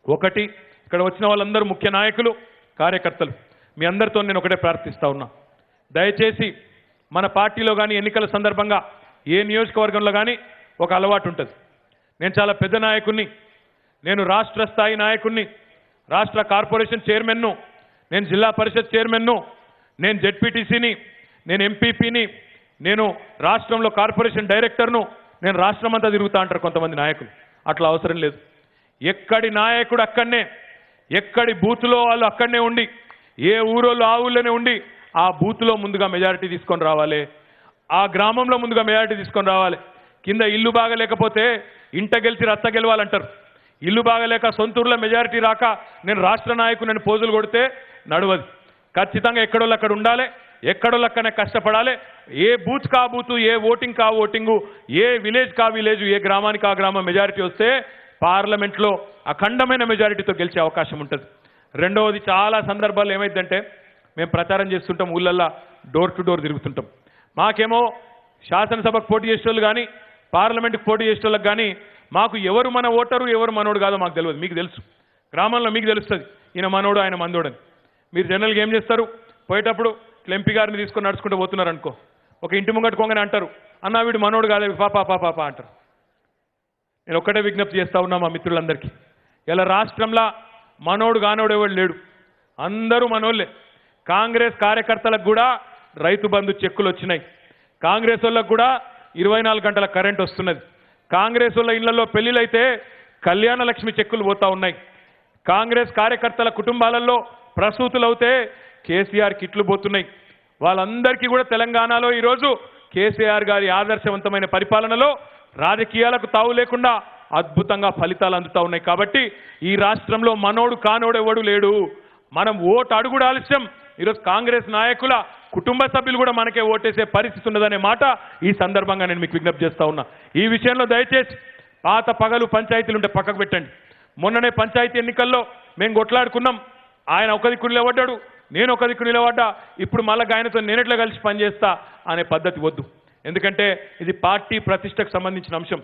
B: ఒకటి, ఇక్కడ వచ్చిన వాళ్ళందరూ ముఖ్య నాయకులు, కార్యకర్తలు, మీ అందరితో నేను ఒకటే ప్రార్థిస్తా ఉన్నా, దయచేసి మన పార్టీలో కానీ ఎన్నికల సందర్భంగా ఏ నియోజకవర్గంలో కానీ ఒక అలవాటు ఉంటుంది. నేను చాలా పెద్ద నాయకుడిని, నేను రాష్ట్ర స్థాయి నాయకుడిని, రాష్ట్ర కార్పొరేషన్ చైర్మన్ను, నేను జిల్లా పరిషత్ చైర్మన్ను, నేను జెడ్పీటీసీని, నేను ఎంపీపీని, నేను రాష్ట్రంలో కార్పొరేషన్ డైరెక్టర్ను, నేను రాష్ట్రం అంతా తిరుగుతా అంటారు కొంతమంది నాయకులు. అట్లా అవసరం లేదు. ఎక్కడి నాయకుడు అక్కడనే, ఎక్కడి బూత్లో వాళ్ళు అక్కడనే ఉండి, ఏ ఊరోళ్ళు ఆ ఊళ్ళోనే ఉండి ఆ బూత్లో ముందుగా మెజారిటీ తీసుకొని రావాలి, ఆ గ్రామంలో ముందుగా మెజారిటీ తీసుకొని రావాలి. కింద ఇల్లు బాగా లేకపోతే ఇంట గెలిచి రచ్చ గెలవాలంటారు. ఇల్లు బాగలేక సొంతూరులో మెజారిటీ రాక నేను రాష్ట్ర నాయకుని పోజులు కొడితే నడవదు. ఖచ్చితంగా ఎక్కడోళ్ళు అక్కడ ఉండాలి, ఎక్కడోళ్ళు అక్కడనే కష్టపడాలి. ఏ బూత్ కా బూతు, ఏ ఓటింగ్ కా ఓటింగు, ఏ విలేజ్ కా విలేజ్, ఏ గ్రామానికి ఆ గ్రామం మెజారిటీ వస్తే పార్లమెంట్లో అఖండమైన మెజారిటీతో గెలిచే అవకాశం ఉంటుంది. రెండవది, చాలా సందర్భాల్లో ఏమైందంటే మేము ప్రచారం చేస్తుంటాం, ఊళ్ళల్లో డోర్ టు డోర్ తిరుగుతుంటాం. మాకేమో శాసనసభకు పోటీ చేసేవాళ్ళు కానీ పార్లమెంట్కి పోటీ చేసేవాళ్ళకి కానీ మాకు ఎవరు మన ఓటరు ఎవరు మనోడు కాదో మాకు తెలియదు. మీకు తెలుసు, గ్రామంలో మీకు తెలుస్తుంది ఈయన మనోడు ఆయన మందోడని. మీరు జనరల్గా ఏం చేస్తారు, పోయేటప్పుడు ఎంపీ గారిని తీసుకొని నడుచుకుంటూ పోతున్నారు అనుకో, ఒక ఇంటి ముంగట్టుకోగానే అంటారు, అన్న వీడు మనోడు కాదు పాపా పాపా అంటారు. నేను ఒక్కటే విజ్ఞప్తి చేస్తా ఉన్నా మా మిత్రులందరికీ, ఇలా రాష్ట్రంలో మనోడు కానోడు ఎవడు లేడు, అందరూ మనోళ్ళే. కాంగ్రెస్ కార్యకర్తలకు కూడా రైతు బంధు చెక్కులు వచ్చినాయి, కాంగ్రెస్ వాళ్ళకు కూడా 24 గంటల కరెంట్ వస్తున్నది, కాంగ్రెస్ వాళ్ళ ఇళ్లలో పెళ్లిలైతే కళ్యాణ లక్ష్మి చెక్కులు పోతా ఉన్నాయి, కాంగ్రెస్ కార్యకర్తల కుటుంబాలలో ప్రసూతులు అవుతే కేసీఆర్ కిట్లు పోతున్నాయి. వాళ్ళందరికీ కూడా తెలంగాణలో ఈరోజు కేసీఆర్ గారి ఆదర్శవంతమైన పరిపాలనలో రాజకీయాలకు తావు లేకుండా అద్భుతంగా ఫలితాలు అందుతా ఉన్నాయి. కాబట్టి ఈ రాష్ట్రంలో మనోడు కానోడు ఎవడు లేడు. మనం ఓటు అడుగుడు ఆలస్యం, ఈరోజు కాంగ్రెస్ నాయకుల కుటుంబ సభ్యులు కూడా మనకే ఓటేసే పరిస్థితి ఉన్నదనే మాట ఈ సందర్భంగా నేను మీకు విజ్ఞప్తి చేస్తా ఉన్నా. ఈ విషయంలో దయచేసి పాత పగలు పంచాయతీలు ఉంటే పక్కకు పెట్టండి. మొన్ననే పంచాయతీ ఎన్నికల్లో మేము కొట్లాడుకున్నాం, ఆయన ఒక దిక్కు నిలబడ్డాడు, నేను ఒక దిక్కు నిలబడ్డా, ఇప్పుడు మళ్ళీ ఆయనతో నేనెట్లా కలిసి పనిచేస్తా అనే పద్ధతి వద్దు. ఎందుకంటే ఇది పార్టీ ప్రతిష్టకు సంబంధించిన అంశం.